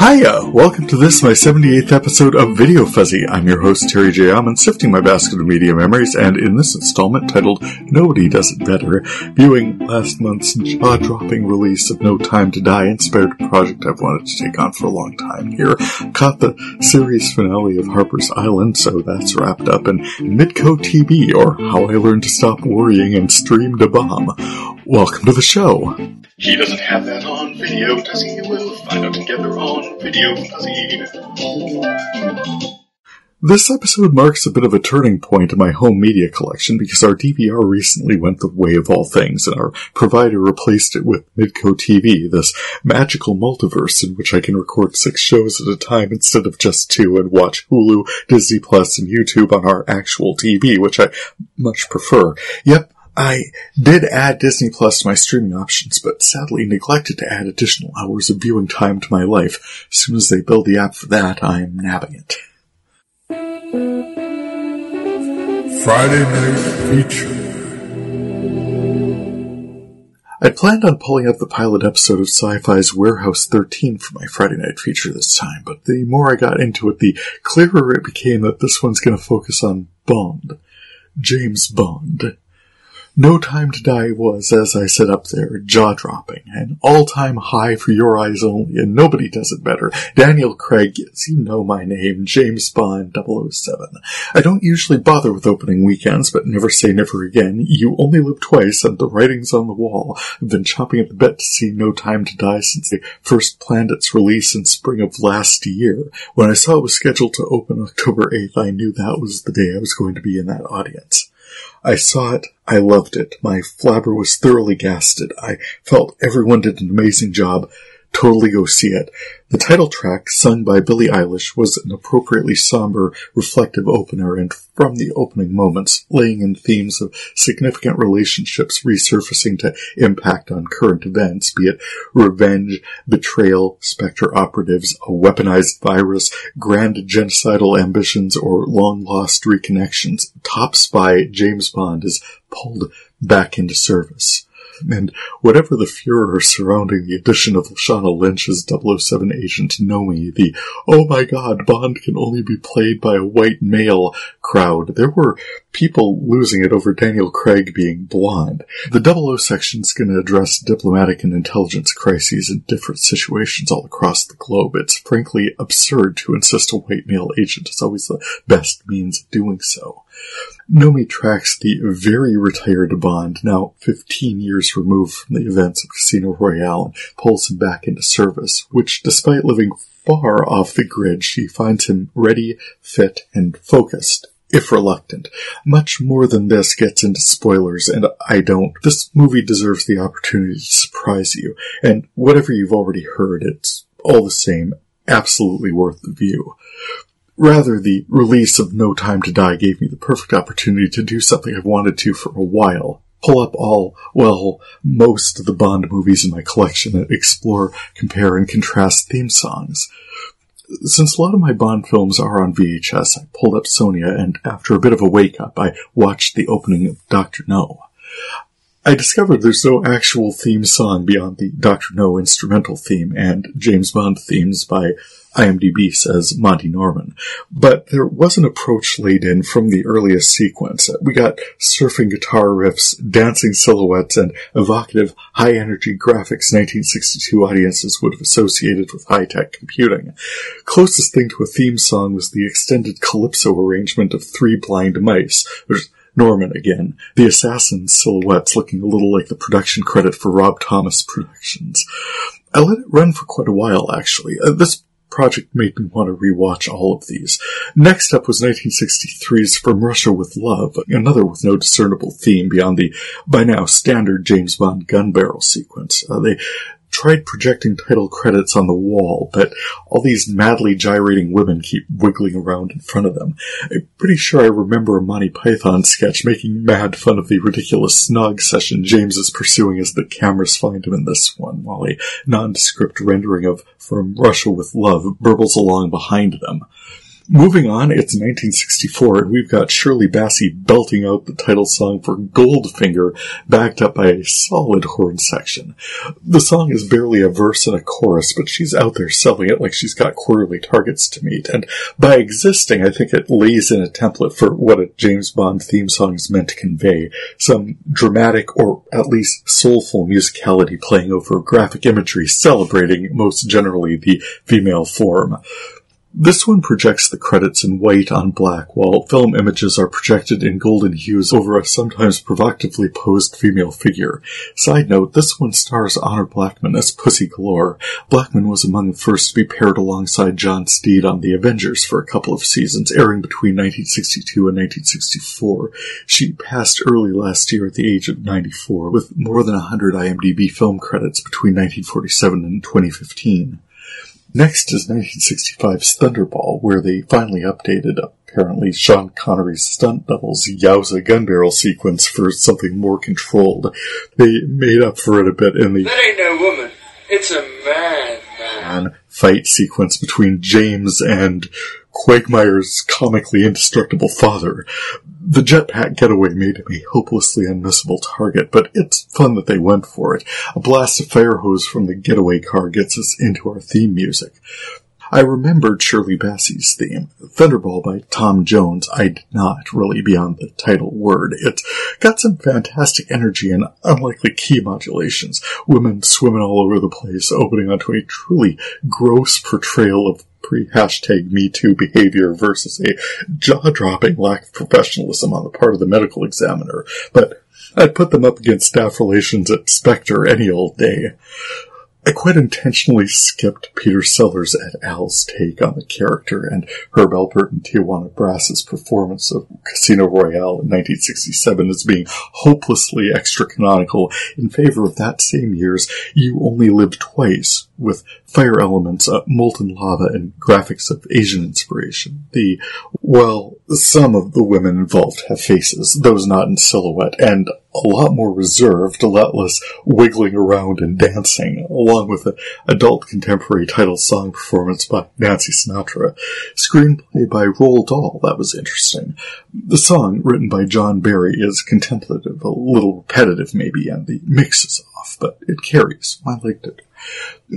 Hiya! Welcome to this, my 78th episode of VideoFuzzy. I'm your host, Terry J. Aman, sifting my basket of media memories, and in this installment titled Nobody Does It Better, viewing last month's jaw-dropping release of No Time to Die inspired a project I've wanted to take on for a long time here. Caught the series finale of Harper's Island, so that's wrapped up, and Midco TV, or How I Learned to Stop Worrying and Streamed a Bomb. Welcome to the show. He doesn't have that on video, does he? We'll find out together on VideoFuzzy. This episode marks a bit of a turning point in my home media collection because our DVR recently went the way of all things, and our provider replaced it with Midco TV, this magical multiverse in which I can record 6 shows at a time instead of just 2 and watch Hulu, Disney Plus, and YouTube on our actual TV, which I much prefer. Yep. I did add Disney Plus to my streaming options, but sadly neglected to add additional hours of viewing time to my life. As soon as they build the app for that, I am nabbing it. Friday Night Feature. I'd planned on pulling up the pilot episode of Sci-Fi's Warehouse 13 for my Friday Night Feature this time, but the more I got into it, the clearer it became that this one's going to focus on Bond. James Bond. No Time to Die was, as I said up there, jaw-dropping, an all-time high for your eyes only, and nobody does it better. Daniel Craig, yes, you know my name, James Bond 007. I don't usually bother with opening weekends, but never say never again. You only live twice, and the writing's on the wall. I've been chomping at the bit to see No Time to Die since they first planned its release in spring of last year. When I saw it was scheduled to open October 8th, I knew that was the day I was going to be in that audience. I saw it, I loved it, my flabber was thoroughly gasted, I felt everyone did an amazing job, totally go see it. The title track, sung by Billie Eilish, was an appropriately somber, reflective opener, and from the opening moments, laying in themes of significant relationships resurfacing to impact on current events, be it revenge, betrayal, Spectre operatives, a weaponized virus, grand genocidal ambitions, or long-lost reconnections. Top spy James Bond is pulled back into service. And whatever the furor surrounding the addition of Lashana Lynch's 007 agent Nomi, the "oh my god, Bond can only be played by a white male" crowd, there were people losing it over Daniel Craig being blonde. The 00 section's going to address diplomatic and intelligence crises in different situations all across the globe. It's frankly absurd to insist a white male agent is always the best means of doing so. Nomi tracks the very retired Bond, now 15 years removed from the events of Casino Royale, and pulls him back into service, which, despite living far off the grid, she finds him ready, fit, and focused, if reluctant. Much more than this gets into spoilers, and I don't. This movie deserves the opportunity to surprise you, and whatever you've already heard, it's all the same, absolutely worth the view. Rather, the release of No Time to Die gave me the perfect opportunity to do something I've wanted to for a while. Pull up most of the Bond movies in my collection and explore, compare, and contrast theme songs. Since a lot of my Bond films are on VHS, I pulled up Sonia, and after a bit of a wake-up, I watched the opening of Dr. No. I discovered there's no actual theme song beyond the Dr. No instrumental theme and James Bond themes by IMDb says Monty Norman. But there was an approach laid in from the earliest sequence. We got surfing guitar riffs, dancing silhouettes, and evocative high-energy graphics 1962 audiences would have associated with high-tech computing. Closest thing to a theme song was the extended calypso arrangement of 3 blind mice, which Norman again, the assassin silhouettes looking a little like the production credit for Rob Thomas Productions. I let it run for quite a while, actually. This project made me want to rewatch all of these. Next up was 1963's From Russia with Love, another with no discernible theme beyond the, by now, standard James Bond gun barrel sequence. They tried projecting title credits on the wall, but all these madly gyrating women keep wiggling around in front of them. I'm pretty sure I remember a Monty Python sketch making mad fun of the ridiculous snog session James is pursuing as the cameras find him in this one, while a nondescript rendering of From Russia with Love burbles along behind them. Moving on, it's 1964, and we've got Shirley Bassey belting out the title song for Goldfinger, backed up by a solid horn section. The song is barely a verse and a chorus, but she's out there selling it like she's got quarterly targets to meet, and by existing, I think it lays in a template for what a James Bond theme song is meant to convey, some dramatic or at least soulful musicality playing over graphic imagery celebrating, most generally, the female form. This one projects the credits in white on black, while film images are projected in golden hues over a sometimes provocatively posed female figure. Side note, this one stars Honor Blackman as Pussy Galore. Blackman was among the first to be paired alongside John Steed on The Avengers for a couple of seasons, airing between 1962 and 1964. She passed early last year at the age of 94, with more than 100 IMDb film credits between 1947 and 2015. Next is 1965's Thunderball, where they finally updated, apparently, Sean Connery's stunt double's Yowza gun barrel sequence for something more controlled. They made up for it a bit in the That ain't no woman, it's a man. Fight sequence between James and Quagmire's comically indestructible father. The jetpack getaway made him a hopelessly unmissable target, but it's fun that they went for it. A blast of fire hose from the getaway car gets us into our theme music. I remembered Shirley Bassey's theme, Thunderball by Tom Jones. I did not, really, beyond the title word. It's got some fantastic energy and unlikely key modulations, women swimming all over the place, opening onto a truly gross portrayal of pre-hashtag #MeToo behavior versus a jaw-dropping lack of professionalism on the part of the medical examiner. But I'd put them up against staff relations at Spectre any old day. I quite intentionally skipped Peter Sellers et al.'s take on the character and Herb Alpert and Tijuana Brass's performance of Casino Royale in 1967 as being hopelessly extra-canonical in favor of that same year's You Only Live Twice, with fire elements, molten lava, and graphics of Asian inspiration. Some of the women involved have faces, those not in silhouette, and a lot more reserved, a lot less wiggling around and dancing, along with an adult contemporary title song performance by Nancy Sinatra. Screenplay by Roald Dahl, that was interesting. The song, written by John Barry, is contemplative, a little repetitive maybe, and the mix is off, but it carries. I liked it.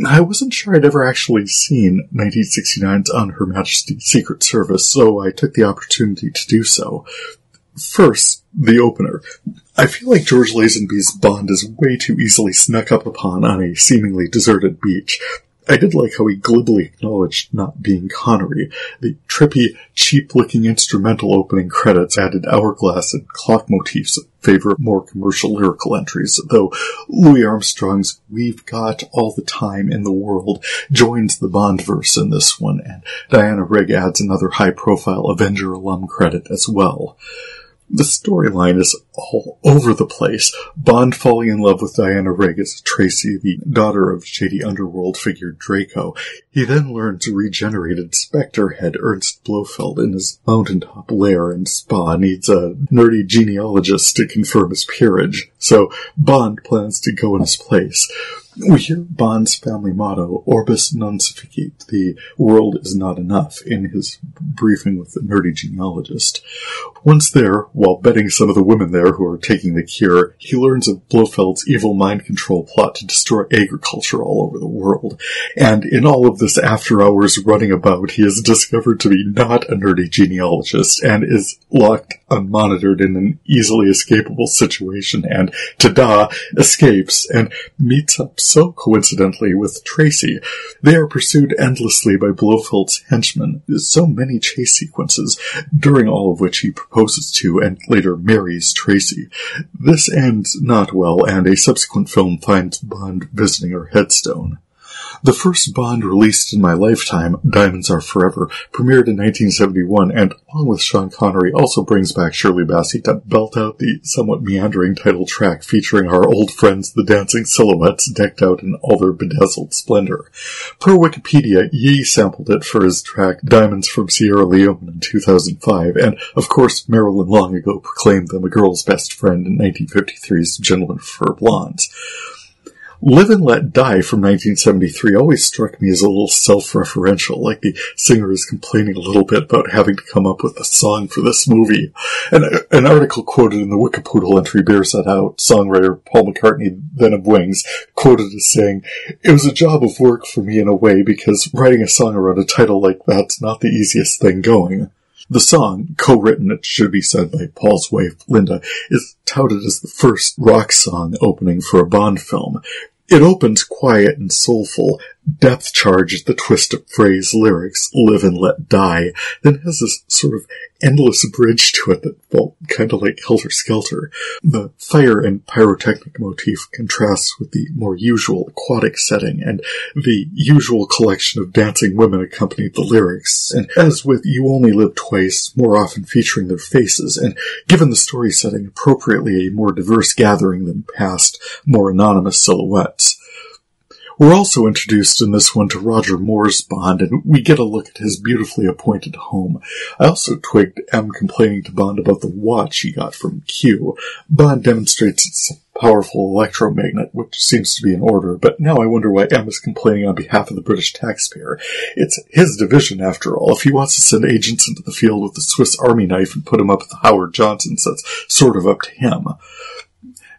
I wasn't sure I'd ever actually seen 1969's On Her Majesty's Secret Service, so I took the opportunity to do so. First, the opener. I feel like George Lazenby's Bond is way too easily snuck up upon on a seemingly deserted beach. I did like how he glibly acknowledged not being Connery. The trippy, cheap-looking instrumental opening credits added hourglass and clock motifs in favor of more commercial lyrical entries, though Louis Armstrong's We've Got All the Time in the World joins the Bond verse in this one, and Diana Rigg adds another high-profile Avenger alum credit as well. The storyline is all over the place. Bond falling in love with Diana Rigg as Tracy, the daughter of shady underworld figure Draco. He then learns regenerated Spectre head Ernst Blofeld in his mountaintop lair and spa needs a nerdy genealogist to confirm his peerage, so Bond plans to go in his place. We hear Bond's family motto, Orbis non sufficit, the world is not enough, in his briefing with the nerdy genealogist. Once there, while betting some of the women there who are taking the cure, he learns of Blofeld's evil mind control plot to destroy agriculture all over the world. And in all of this after-hours running about, he is discovered to be not a nerdy genealogist and is locked unmonitored in an easily escapable situation and, ta-da, escapes and meets up so coincidentally with Tracy. They are pursued endlessly by Blofeld's henchmen. So many chase sequences, during all of which he proposes to and later marries Tracy. This ends not well, and a subsequent film finds Bond visiting her headstone. The first Bond released in my lifetime, Diamonds Are Forever, premiered in 1971, and along with Sean Connery also brings back Shirley Bassey to belt out the somewhat meandering title track featuring our old friends the Dancing Silhouettes decked out in all their bedazzled splendor. Per Wikipedia, Ye sampled it for his track Diamonds from Sierra Leone in 2005, and of course Marilyn long ago proclaimed them a girl's best friend in 1953's Gentlemen Prefer Blondes. Live and Let Die from 1973 always struck me as a little self-referential, like the singer is complaining a little bit about having to come up with a song for this movie. And an article quoted in the Wikipoodle entry bears that out. Songwriter Paul McCartney, then of Wings, quoted as saying, "It was a job of work for me in a way, because writing a song around a title like that's not the easiest thing going." The song, co-written, it should be said, by Paul's wife, Linda, is touted as the first rock song opening for a Bond film. It opens quiet and soulful, depth-charged the twist-of phrase lyrics, live and let die, then has this sort of endless bridge to it that felt kind of like Helter Skelter. The fire and pyrotechnic motif contrasts with the more usual aquatic setting, and the usual collection of dancing women accompanied the lyrics, and as with You Only Live Twice, more often featuring their faces, and given the story setting, appropriately a more diverse gathering than past, more anonymous silhouettes. We're also introduced in this one to Roger Moore's Bond, and we get a look at his beautifully appointed home. I also twigged M complaining to Bond about the watch he got from Q. Bond demonstrates it's a powerful electromagnet, which seems to be in order, but now I wonder why M is complaining on behalf of the British taxpayer. It's his division, after all. If he wants to send agents into the field with the Swiss Army knife and put them up with the Howard Johnsons, that's sort of up to him.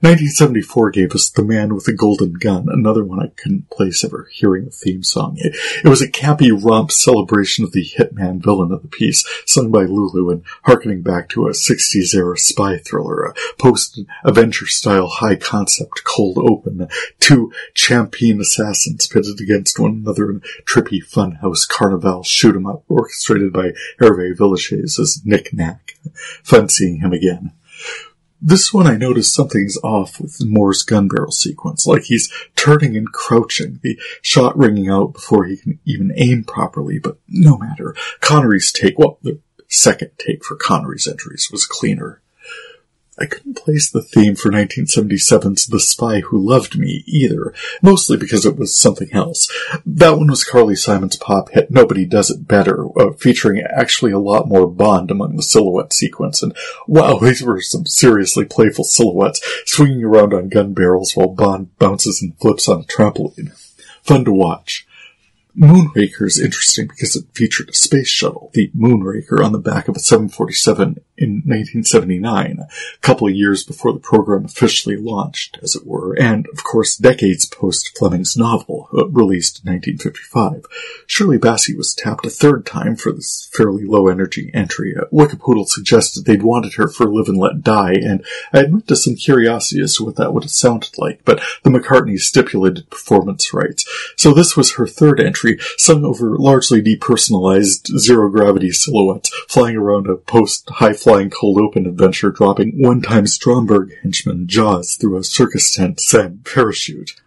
1974 gave us The Man with the Golden Gun, another one I couldn't place ever hearing the theme song. It was a campy romp celebration of the hitman villain of the piece, sung by Lulu and harkening back to a 60s-era spy thriller, a post-Avenger-style high-concept cold open, two champion assassins pitted against one another in a trippy funhouse carnival shoot-'em-up orchestrated by Hervé Villechaize as Nick Nack. Fun seeing him again. This one I noticed something's off with Moore's gun barrel sequence, like he's turning and crouching, the shot ringing out before he can even aim properly, but no matter. Connery's take, well, the second take for Connery's entries was cleaner. I couldn't place the theme for 1977's The Spy Who Loved Me either, mostly because it was something else. That one was Carly Simon's pop hit Nobody Does It Better, featuring actually a lot more Bond among the silhouette sequence, and wow, these were some seriously playful silhouettes, swinging around on gun barrels while Bond bounces and flips on a trampoline. Fun to watch. Moonraker is interesting because it featured a space shuttle, the Moonraker, on the back of a 747 in 1979, a couple of years before the program officially launched, as it were, and, of course, decades post Fleming's novel, released in 1955. Shirley Bassey was tapped a third time for this fairly low-energy entry. Wikipoodle suggested they'd wanted her for Live and Let Die, and I admit to some curiosity as to what that would have sounded like, but the McCartneys stipulated performance rights. So this was her third entry, sung over largely depersonalized zero-gravity silhouettes, flying around a post-high-flying cold open adventure, dropping one-time Stromberg henchman Jaws through a circus tent sans parachute.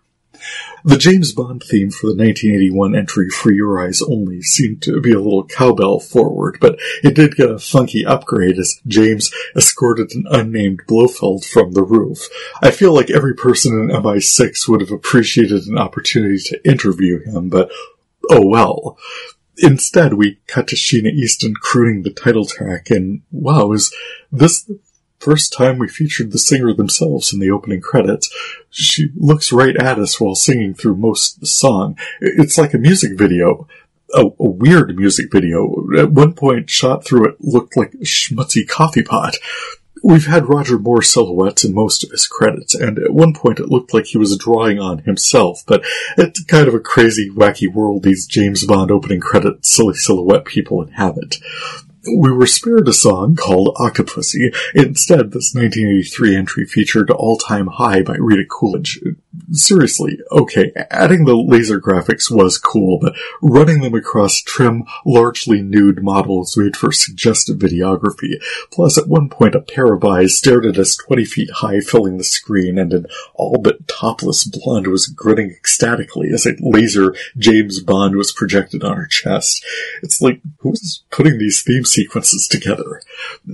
The James Bond theme for the 1981 entry For Your Eyes Only seemed to be a little cowbell forward, but it did get a funky upgrade as James escorted an unnamed Blofeld from the roof. I feel like every person in MI6 would have appreciated an opportunity to interview him, but oh well. Instead, we cut to Sheena Easton crooning the title track, and wow, is this the first time we featured the singer themselves in the opening credits? She looks right at us while singing through most of the song. It's like a music video. A weird music video. At one point, shot through it looked like a schmutzy coffee pot. We've had Roger Moore silhouettes in most of his credits, and at one point it looked like he was drawing on himself, but it's kind of a crazy, wacky world these James Bond opening credit silly silhouette people inhabit. We were spared a song called Octopussy. Instead, this 1983 entry featured All Time High by Rita Coolidge. Seriously, okay, adding the laser graphics was cool, but running them across trim, largely nude models made for suggestive videography. Plus, at one point, a pair of eyes stared at us 20 feet high, filling the screen, and an all-but topless blonde was grinning ecstatically as a laser James Bond was projected on her chest. It's like, who's putting these theme sequences together.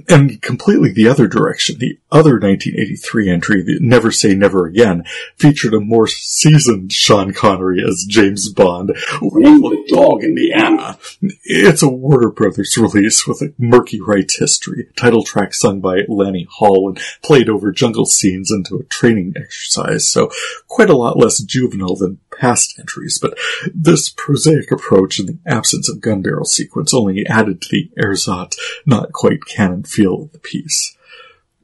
And completely the other direction, the other 1983 entry, the Never Say Never Again, featured a more seasoned Sean Connery as James Bond. Little dog, Indiana. It's a Warner Brothers release with a murky rights history, title track sung by Lanny Hall and played over jungle scenes into a training exercise, so quite a lot less juvenile than past entries, but this prosaic approach and the absence of gun barrel sequence only added to the ersatz, not quite canon feel of the piece.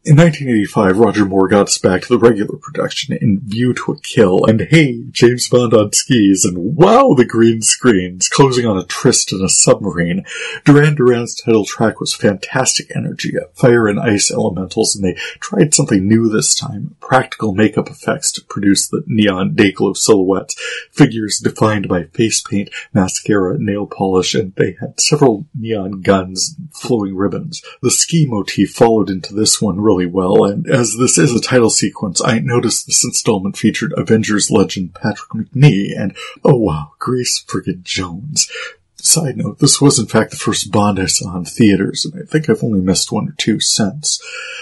In 1985, Roger Moore got us back to the regular production in View to a Kill, and hey, James Bond on skis, and wow, the green screens, closing on a tryst in a submarine. Duran Duran's title track was fantastic energy, fire and ice elementals, and they tried something new this time, practical makeup effects to produce the neon day-glow silhouettes, figures defined by face paint, mascara, nail polish, and they had several neon guns and flowing ribbons. The ski motif followed into this one really well, and as this is a title sequence, I noticed this installment featured Avengers legend Patrick McNee, and oh wow, Grace friggin' Jones. Side note, this was in fact the first Bond I saw in theaters, and I think I've only missed one or two since.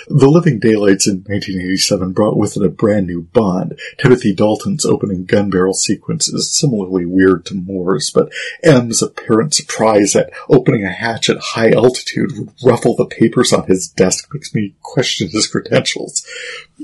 The Living Daylights in 1987 brought with it a brand new Bond. Timothy Dalton's opening gun barrel sequence is similarly weird to Moore's, but M's apparent surprise at opening a hatch at high altitude would ruffle the papers on his desk makes me question his credentials.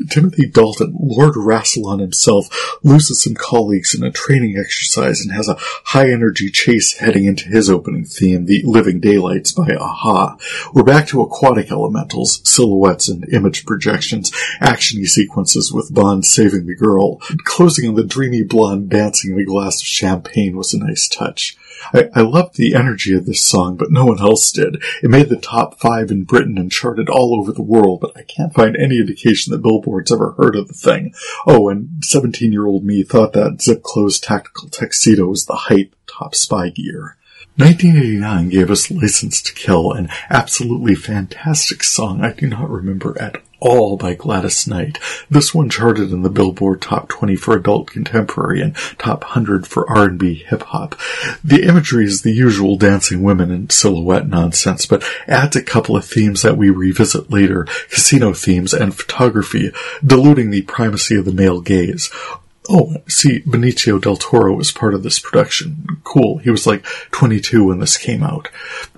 Timothy Dalton, Lord Rassilon himself, loses some colleagues in a training exercise and has a high-energy chase heading into his opening theme, The Living Daylights by Aha. We're back to aquatic elementals, silhouettes and image projections, action-y sequences with Bond saving the girl. Closing on the dreamy blonde dancing in a glass of champagne was a nice touch. I loved the energy of this song, but no one else did. It made the top 5 in Britain and charted all over the world, but I can't find any indication that Billboard's ever heard of the thing. Oh, and 17-year-old me thought that zip-closed tactical tuxedo was the hype top spy gear. 1989 gave us License to Kill, an absolutely fantastic song I do not remember at all by Gladys Knight. This one charted in the Billboard Top 20 for Adult Contemporary and Top 100 for R&B hip-hop. The imagery is the usual dancing women and silhouette nonsense, but adds a couple of themes that we revisit later, casino themes and photography, diluting the primacy of the male gaze. Oh, see, Benicio del Toro was part of this production. Cool, he was like 22 when this came out.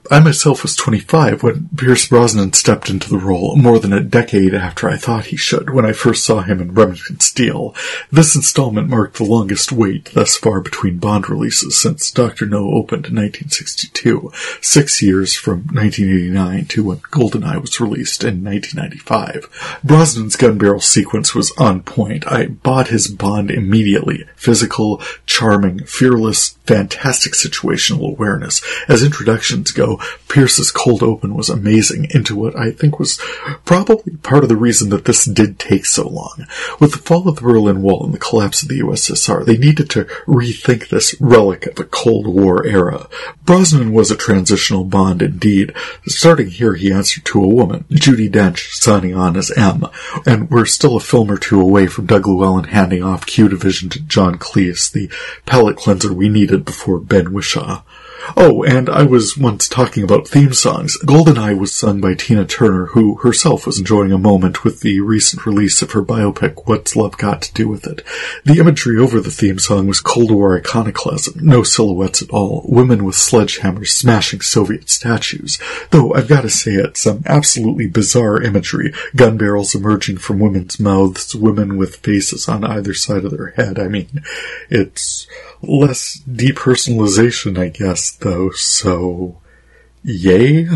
I myself was 25 when Pierce Brosnan stepped into the role, more than a decade after I thought he should, when I first saw him in Remington Steele. This installment marked the longest wait thus far between Bond releases since Dr. No opened in 1962, 6 years from 1989 to when GoldenEye was released in 1995. Brosnan's gun barrel sequence was on point. I bought his Bond immediately. Physical, charming, fearless, fantastic situational awareness. As introductions go, Pierce's cold open was amazing into what I think was probably part of the reason that this did take so long. With the fall of the Berlin Wall and the collapse of the USSR, they needed to rethink this relic of a Cold War era. Brosnan was a transitional Bond indeed. Starting here, he answered to a woman, Judi Dench, signing on as M, and we're still a film or two away from Doug Llewellyn handing off Q Division to John Cleese, the palate cleanser we needed before Ben Whishaw. Oh, and I was once talking about theme songs. GoldenEye was sung by Tina Turner, who herself was enjoying a moment with the recent release of her biopic, What's Love Got to Do with It? The imagery over the theme song was Cold War iconoclasm, no silhouettes at all, women with sledgehammers smashing Soviet statues. Though, I've got to say it, some absolutely bizarre imagery, gun barrels emerging from women's mouths, women with faces on either side of their head. I mean, it's less depersonalization, I guess, though, so yay?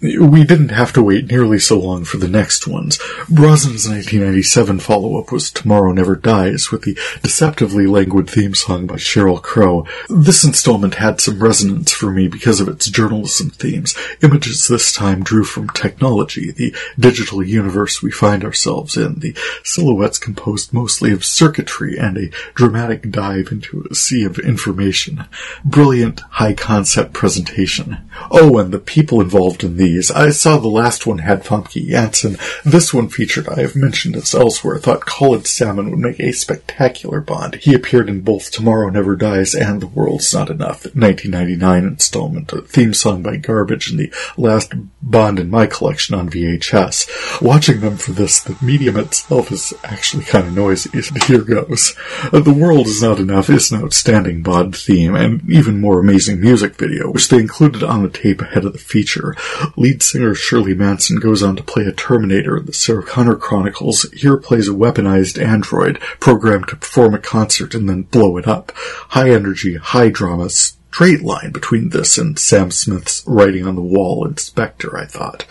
We didn't have to wait nearly so long for the next ones. Brosnan's 1997 follow-up was Tomorrow Never Dies, with the deceptively languid theme song by Sheryl Crow. This installment had some resonance for me because of its journalism themes. Images this time drew from technology, the digital universe we find ourselves in, the silhouettes composed mostly of circuitry, and a dramatic dive into a sea of information. Brilliant, high-concept presentation. Oh, and the people involved in these. DVDs. I saw the last one had Famke Janssen. This one featured, I have mentioned this elsewhere, thought Colin Salmon would make a spectacular Bond. He appeared in both Tomorrow Never Dies and The World's Not Enough, 1999 installment, a theme song by Garbage, and the last Bond in my collection on VHS. Watching them for this, the medium itself is actually kind of noisy. Here goes. The World Is Not Enough is an outstanding Bond theme, and even more amazing music video, which they included on the tape ahead of the feature. Lead singer Shirley Manson goes on to play a Terminator in the Sarah Connor Chronicles. Here plays a weaponized android, programmed to perform a concert and then blow it up. High energy, high drama, straight line between this and Sam Smith's Writing on the Wall in Spectre, I thought.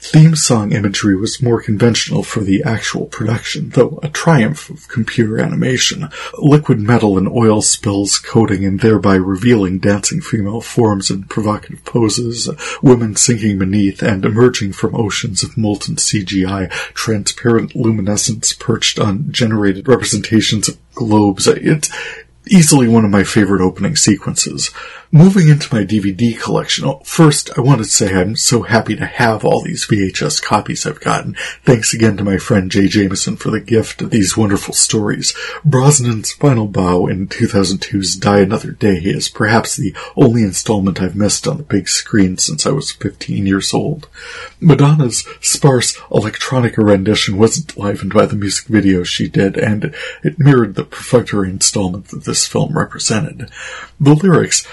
Theme song imagery was more conventional for the actual production, though a triumph of computer animation. Liquid metal and oil spills coating and thereby revealing dancing female forms in provocative poses, women sinking beneath and emerging from oceans of molten CGI, transparent luminescence perched on generated representations of globes. It's easily one of my favorite opening sequences. Moving into my DVD collection, first I want to say I'm so happy to have all these VHS copies I've gotten. Thanks again to my friend Jay Jameson for the gift of these wonderful stories. Brosnan's final bow in 2002's Die Another Day is perhaps the only installment I've missed on the big screen since I was 15 years old. Madonna's sparse electronica rendition wasn't livened by the music video she did, and it mirrored the perfunctory installment that this film represented. The lyrics,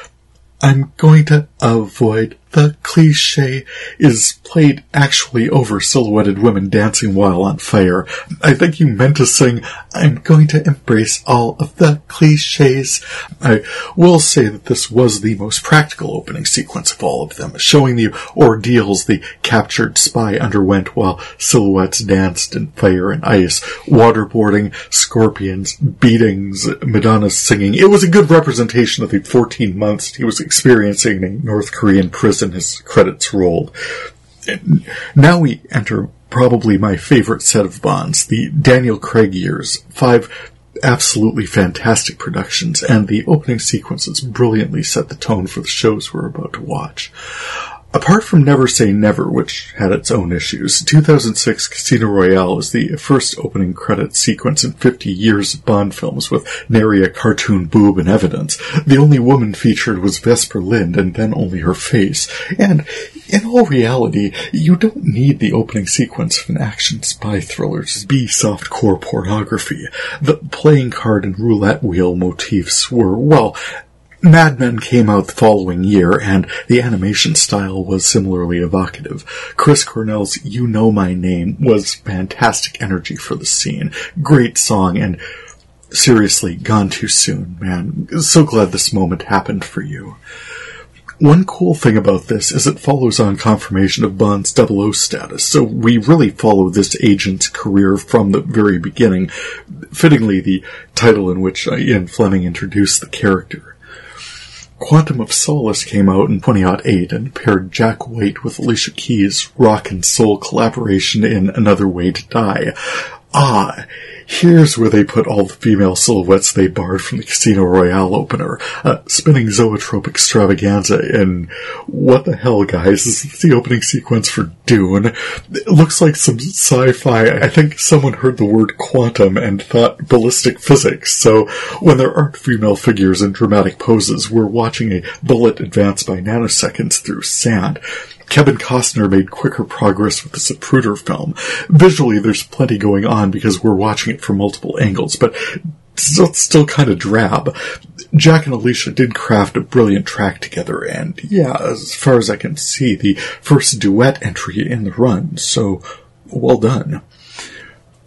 "I'm going to avoid the cliché," is played actually over silhouetted women dancing while on fire. I think you meant to sing, "I'm going to embrace all of the clichés." I will say that this was the most practical opening sequence of all of them, showing the ordeals the captured spy underwent while silhouettes danced in fire and ice, waterboarding, scorpions, beatings, Madonna singing. It was a good representation of the 14 months he was experiencing in a North Korean prison as credits rolled. Now we enter probably my favorite set of Bonds, the Daniel Craig years. 5 absolutely fantastic productions, and the opening sequences brilliantly set the tone for the shows we're about to watch. Apart from Never Say Never, which had its own issues, 2006 Casino Royale is the first opening credit sequence in 50 years of Bond films with nary a cartoon boob in evidence. The only woman featured was Vesper Lynd, and then only her face. And in all reality, you don't need the opening sequence of an action spy thriller to be softcore pornography. The playing card and roulette wheel motifs were, well, Mad Men came out the following year, and the animation style was similarly evocative. Chris Cornell's You Know My Name was fantastic energy for the scene. Great song, and seriously, gone too soon, man. So glad this moment happened for you. One cool thing about this is it follows on confirmation of Bond's 00 status, so we really follow this agent's career from the very beginning, fittingly the title in which Ian Fleming introduced the character. Quantum of Solace came out in 2008 and paired Jack White with Alicia Keys' rock and soul collaboration in Another Way to Die. Here's where they put all the female silhouettes they borrowed from the Casino Royale opener. Spinning zoetrope extravaganza in, what the hell, guys, is this the opening sequence for Dune? It looks like some sci-fi. I think someone heard the word quantum and thought ballistic physics, so when there aren't female figures in dramatic poses, we're watching a bullet advance by nanoseconds through sand. Kevin Costner made quicker progress with the Zapruder film. Visually, there's plenty going on because we're watching it from multiple angles, but it's still kind of drab. Jack and Alicia did craft a brilliant track together, and yeah, as far as I can see, the first duet entry in the run, so well done.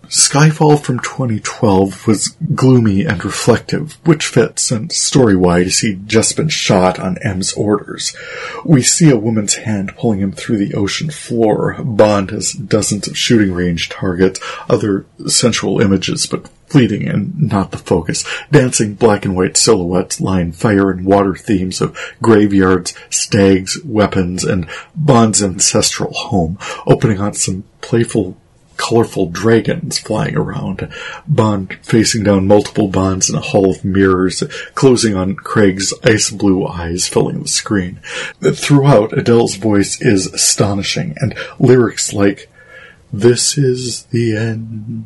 Skyfall from 2012 was gloomy and reflective, which fits, and story-wise, he'd just been shot on M's orders. We see a woman's hand pulling him through the ocean floor. Bond has dozens of shooting range targets, other sensual images, but fleeting and not the focus. Dancing black and white silhouettes line fire and water themes of graveyards, stags, weapons, and Bond's ancestral home, opening on some playful colorful dragons flying around, Bond facing down multiple Bonds in a hall of mirrors, closing on Craig's ice blue eyes filling the screen. Throughout, Adele's voice is astonishing, and lyrics like, "This is the end,"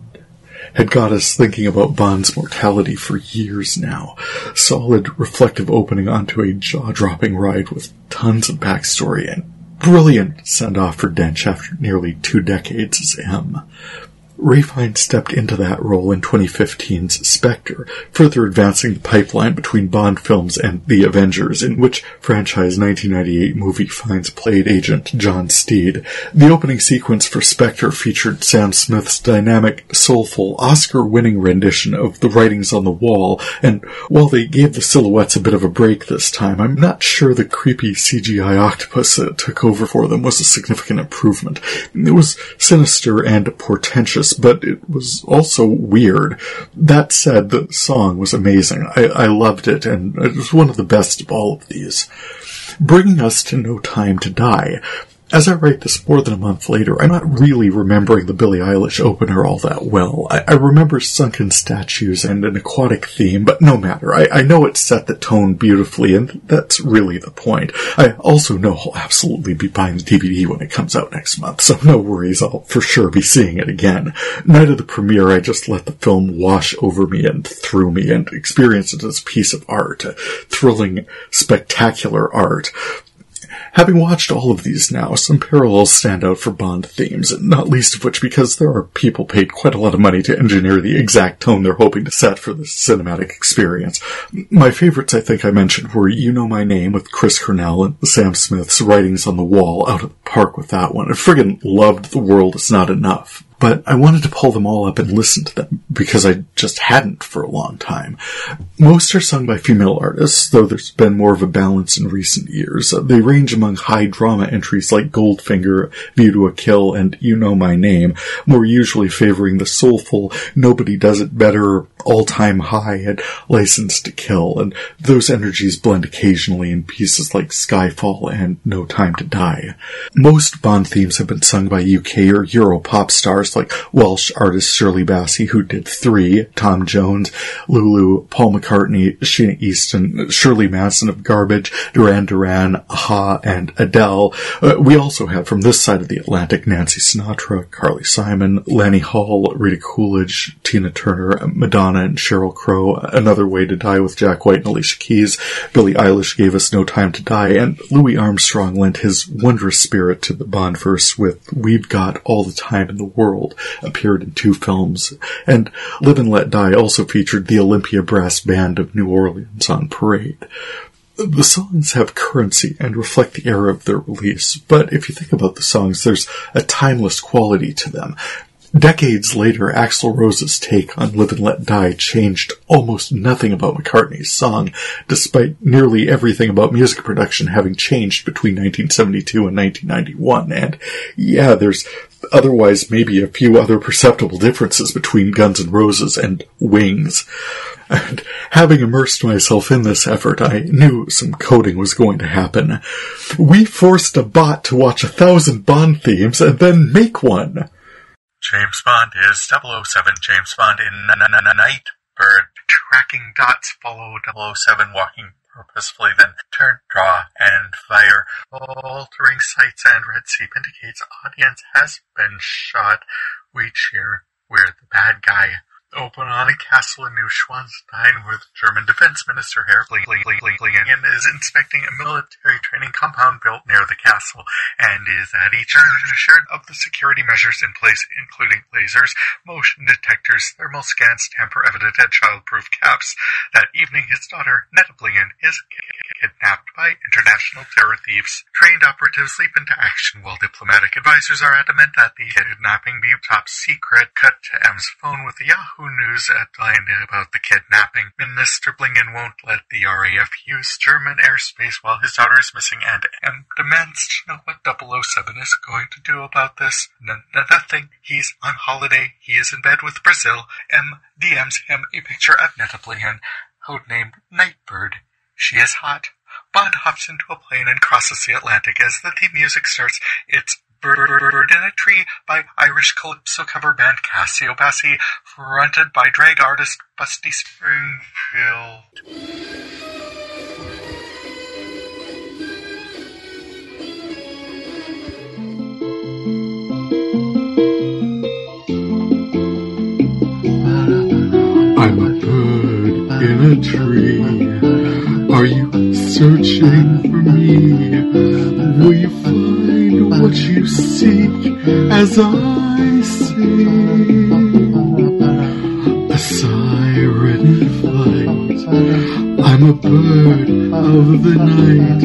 had got us thinking about Bond's mortality for years now. Solid, reflective opening onto a jaw-dropping ride with tons of backstory and brilliant send-off for Dench after nearly 2 decades as M. Ray Fiennes stepped into that role in 2015's Spectre, further advancing the pipeline between Bond films and The Avengers, in which franchise 1998 movie Fiennes played Agent John Steed. The opening sequence for Spectre featured Sam Smith's dynamic, soulful, Oscar-winning rendition of The Writings on the Wall, and while they gave the silhouettes a bit of a break this time, I'm not sure the creepy CGI octopus that took over for them was a significant improvement. It was sinister and portentous, but it was also weird. That said, the song was amazing. I loved it, and it was one of the best of all of these. Bringing us to No Time to Die. As I write this more than a month later, I'm not really remembering the Billie Eilish opener all that well. I remember sunken statues and an aquatic theme, but no matter. I know it set the tone beautifully, and that's really the point. I also know I'll absolutely be buying the DVD when it comes out next month, so no worries, I'll for sure be seeing it again. Night of the premiere, I just let the film wash over me and through me and experience it as a piece of art, thrilling, spectacular art. Having watched all of these now, some parallels stand out for Bond themes, not least of which because there are people paid quite a lot of money to engineer the exact tone they're hoping to set for this cinematic experience. My favorites, I think I mentioned, were You Know My Name with Chris Cornell and Sam Smith's Writings on the Wall, out of the park with that one. I friggin' loved The World Is Not Enough. But I wanted to pull them all up and listen to them, because I just hadn't for a long time. Most are sung by female artists, though there's been more of a balance in recent years. They range among high drama entries like Goldfinger, View to a Kill, and You Know My Name, more usually favoring the soulful, Nobody Does It Better, All-Time High, and License to Kill, and those energies blend occasionally in pieces like Skyfall and No Time to Die. Most Bond themes have been sung by UK or Euro pop stars like Welsh artist Shirley Bassey, who did 3, Tom Jones, Lulu, Paul McCartney, Sheena Easton, Shirley Manson of Garbage, Duran Duran, Aha, and Adele. We also have from this side of the Atlantic Nancy Sinatra, Carly Simon, Lanny Hall, Rita Coolidge, Tina Turner, Madonna, and Sheryl Crow, Another Way to Die with Jack White and Alicia Keys. Billie Eilish gave us No Time to Die, and Louis Armstrong lent his wondrous spirit to the Bond verse with We've Got All the Time in the World, appeared in 2 films, and Live and Let Die also featured the Olympia Brass Band of New Orleans on parade. The songs have currency and reflect the era of their release, but if you think about the songs, there's a timeless quality to them. Decades later, Axl Rose's take on Live and Let Die changed almost nothing about McCartney's song, despite nearly everything about music production having changed between 1972 and 1991. And yeah, there's otherwise maybe a few other perceptible differences between Guns N' Roses and Wings. And having immersed myself in this effort, I knew some coding was going to happen. We forced a bot to watch 1,000 Bond themes and then make one. James Bond is 007 James Bond in Nightbird. Tracking dots follow 007 walking purposefully, then turn, draw, and fire. Altering sights and red seep indicates audience has been shot. We cheer. We're the bad guy. Open on a castle in Neuschwanstein where the German defense minister Herr is inspecting a military training compound built near the castle and is at each assured of the security measures in place, including lasers, motion detectors, thermal scans, tamper-evident, and child-proof caps. That evening, his daughter, Netta Blingen, is kidnapped by international terror thieves. Trained operatives leap into action while diplomatic advisors are adamant that the kidnapping be top secret. Cut to M's phone with the Yahoo News headline about the kidnapping. Minister Blingen won't let the RAF use German airspace while his daughter is missing, and M demands to know what 007 is going to do about this. Nothing. He's on holiday. He is in bed with Brazil. M DMs him a picture of Netta Blingen, codenamed Nightbird. She is hot. Bond hops into a plane and crosses the Atlantic. As the theme music starts, it's Bird in a Tree by Irish calypso cover band Cassiopeia, fronted by drag artist Busty Springfield. I'm a bird in a tree. Are you searching for me? Will you find what you seek as I sing? A siren flight. I'm a bird of the night.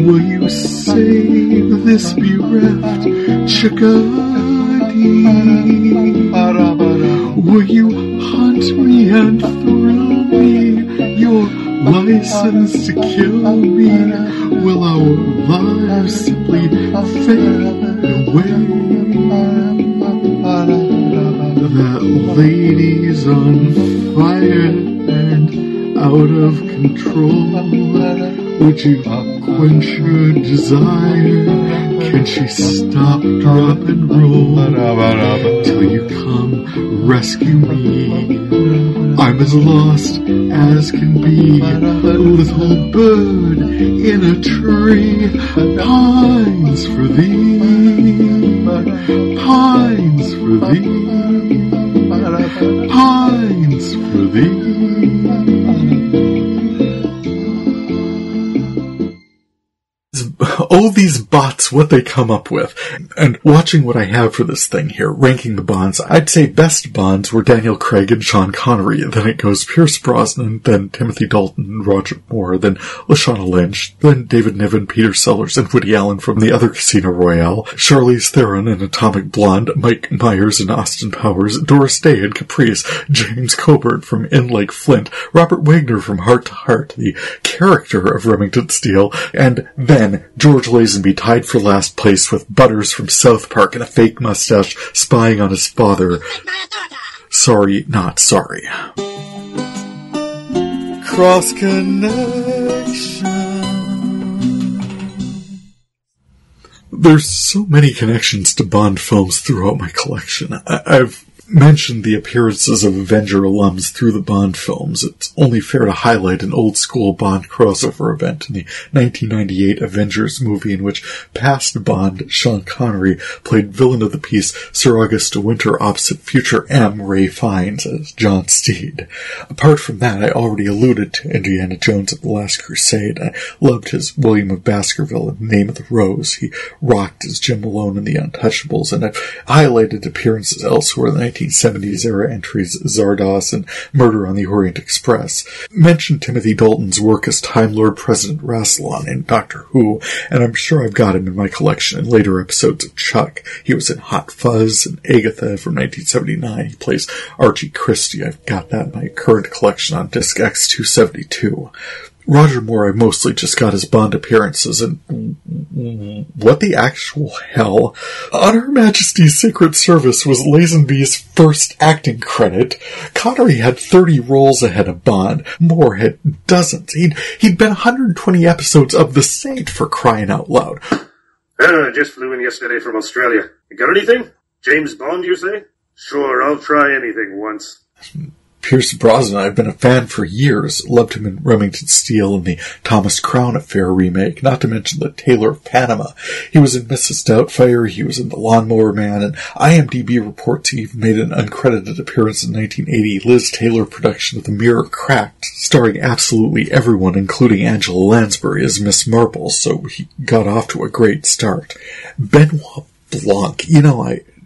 Will you save this bereft chickadee? Will you hunt me and thrill me? Your license to kill me? Will our lives simply fade away? That lady's on fire and out of control. Would you quench her desire? Can she stop, drop, and roll till you come rescue me? I'm as lost as can be, a little bird in a tree. Pines for thee, pines for thee, pines for thee. Oh, these bots, what they come up with. And watching what I have for this thing here, ranking the Bonds, I'd say best Bonds were Daniel Craig and Sean Connery. Then it goes Pierce Brosnan, then Timothy Dalton, Roger Moore, then Lashana Lynch, then David Niven, Peter Sellers, and Woody Allen from the other Casino Royale, Charlize Theron in Atomic Blonde, Mike Myers and Austin Powers, Doris Day in Caprice, James Coburn from In Lake Flint, Robert Wagner from Heart to Heart, the character of Remington Steele, and then George Lazenby tied for last place with Butters from South Park and a fake mustache spying on his father. Sorry, not sorry. Cross Connection. There's so many connections to Bond films throughout my collection. I've mentioned the appearances of Avenger alums through the Bond films. It's only fair to highlight an old-school Bond crossover event in the 1998 Avengers movie in which past Bond, Sean Connery, played villain of the piece Sir August de Winter opposite future M. Ray Fiennes as John Steed. Apart from that, I already alluded to Indiana Jones at the Last Crusade. I loved his William of Baskerville in Name of the Rose. He rocked as Jim Malone in The Untouchables, and I've highlighted appearances elsewhere in the 1970s era entries Zardoz and Murder on the Orient Express. Mentioned Timothy Dalton's work as Time Lord President Rassilon in Doctor Who, and I'm sure I've got him in my collection in later episodes of Chuck. He was in Hot Fuzz and Agatha from 1979. He plays Archie Christie. I've got that in my current collection on disc X272. Roger Moore, I mostly just got his Bond appearances, and what the actual hell? On Her Majesty's Secret Service was Lazenby's first acting credit. Connery had 30 roles ahead of Bond. Moore had dozens. He'd been 120 episodes of The Saint, for crying out loud. I just flew in yesterday from Australia. You got anything? James Bond, you say? Sure, I'll try anything once. Pierce Brosnan, I've been a fan for years. Loved him in Remington Steele and the Thomas Crown Affair remake, not to mention The Tailor of Panama. He was in Mrs. Doubtfire, he was in The Lawnmower Man, and IMDb reports he even made an uncredited appearance in 1980 Liz Taylor production of The Mirror Cracked, starring absolutely everyone, including Angela Lansbury as Miss Marple, so he got off to a great start. Benoit Blanc,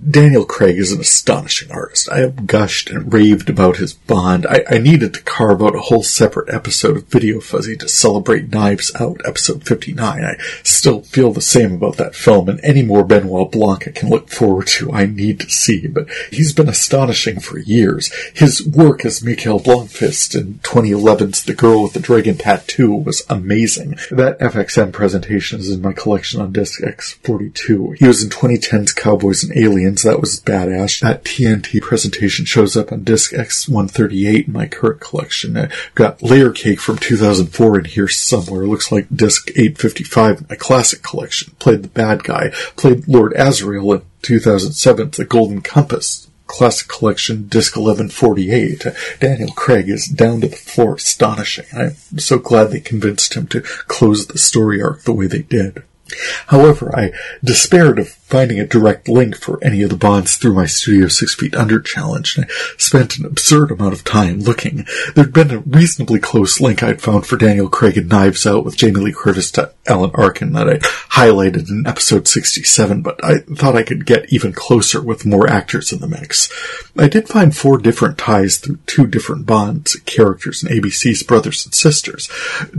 Daniel Craig is an astonishing artist. I have gushed and raved about his Bond. I needed to carve out a whole separate episode of VideoFuzzy to celebrate Knives Out, episode 59. I still feel the same about that film, and any more Benoit Blanc I can look forward to, I need to see. But he's been astonishing for years. His work as Mikhail Blomkvist in 2011's The Girl with the Dragon Tattoo was amazing. That FXM presentation is in my collection on disc X42. He was in 2010's Cowboys and Aliens Aliens. That was badass. That TNT presentation shows up on disc X138 in my current collection. I got Layer Cake from 2004 in here somewhere. Looks like disc 855 in my classic collection. Played the bad guy. Played Lord Azrael in 2007, The Golden Compass. Classic collection, disc 1148. Daniel Craig is down to the floor, astonishing. I'm so glad they convinced him to close the story arc the way they did. However, I despaired of finding a direct link for any of the Bonds through my Studio 6 Feet Under challenge, and I spent an absurd amount of time looking. There'd been a reasonably close link I'd found for Daniel Craig in Knives Out with Jamie Lee Curtis to Alan Arkin that I highlighted in episode 67, but I thought I could get even closer with more actors in the mix. I did find 4 different ties through 2 different Bonds characters in ABC's Brothers and Sisters.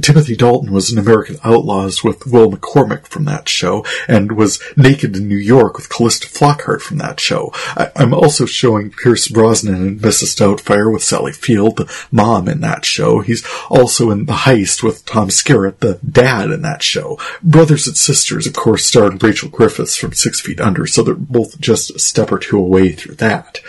Timothy Dalton was in American Outlaws with Will McCormick from that show, and was Naked in New York with Callista Flockhart from that show. I'm also showing Pierce Brosnan in Mrs. Doubtfire with Sally Field, the mom in that show. He's also in The Heist with Tom Skerritt, the dad in that show. Brothers and Sisters, of course, starred Rachel Griffiths from 6 Feet Under, so they're both just a step or two away through that.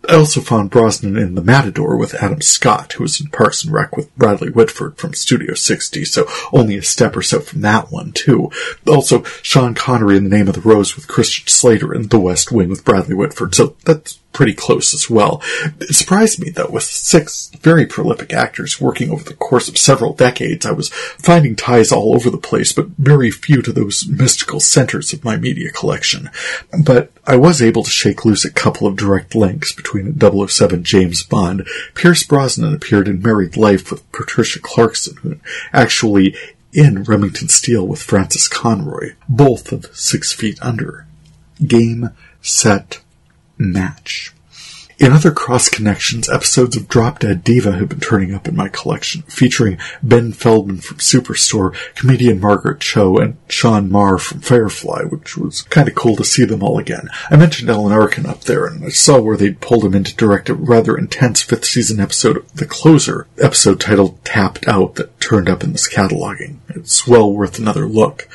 I also found Brosnan in The Matador with Adam Scott, who was in Parks and Rec with Bradley Whitford from Studio 60, so only a step or so from that one, too. Also, Sean Connery in The Name of the Rose with Christian Slater in The West Wing with Bradley Whitford, so that's pretty close as well. It surprised me that with 6 very prolific actors working over the course of several decades, I was finding ties all over the place, but very few to those mystical centers of my media collection. But I was able to shake loose a couple of direct links between 007 James Bond. Pierce Brosnan appeared in Married Life with Patricia Clarkson, who actually in Remington Steele with Francis Conroy, both of 6 Feet Under. Game, set, match. In other cross-connections, episodes of Drop Dead Diva have been turning up in my collection, featuring Ben Feldman from Superstore, comedian Margaret Cho, and Sean Marr from Firefly, which was kind of cool to see them all again. I mentioned Alan Arkin up there, and I saw where they'd pulled him in to direct a rather intense 5th season episode of The Closer, episode titled Tapped Out, that turned up in this cataloging. It's well worth another look.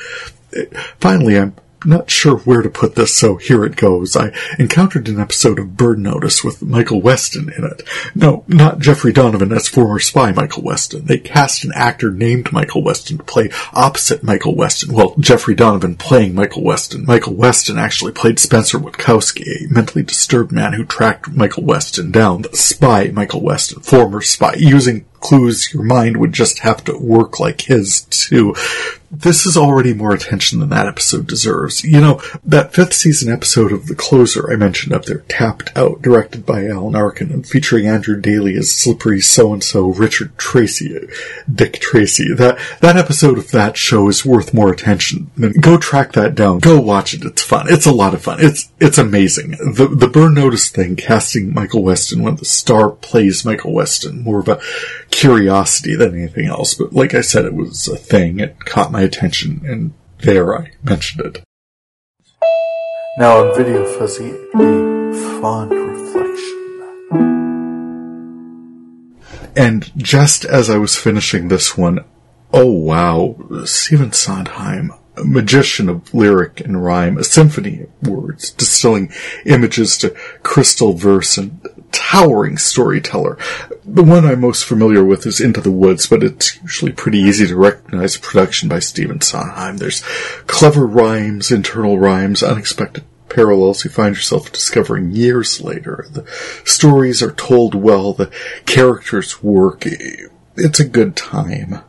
Finally, I'm not sure where to put this, so here it goes. I encountered an episode of Bird Notice with Michael Weston in it. No, not Jeffrey Donovan as former spy Michael Weston. They cast an actor named Michael Weston to play opposite Michael Weston. Well, Jeffrey Donovan playing Michael Weston. Michael Weston actually played Spencer Witkowski, a mentally disturbed man who tracked Michael Weston down. The spy Michael Weston, former spy, using clues your mind would just have to work like his, too. This is already more attention than that episode deserves. You know, that 5th season episode of The Closer I mentioned up there, Tapped Out, directed by Alan Arkin and featuring Andrew Daly as slippery so-and-so Richard Tracy, Dick Tracy. That episode of that show is worth more attention. Go track that down. Go watch it. It's fun. It's a lot of fun. It's amazing. The Burn Notice thing, casting Michael Weston when the star plays Michael Weston, more of a curiosity than anything else. But like I said, it was a thing. It caught my attention, and there I mentioned it. Now on VideoFuzzy, a fond reflection. And just as I was finishing this one, oh wow, Stephen Sondheim, a magician of lyric and rhyme, a symphony of words, distilling images to crystal verse, and towering storyteller. The one I'm most familiar with is Into the Woods, but it's usually pretty easy to recognize a production by Stephen Sondheim. There's clever rhymes, internal rhymes, unexpected parallels you find yourself discovering years later. The stories are told well, the characters work. It's a good time.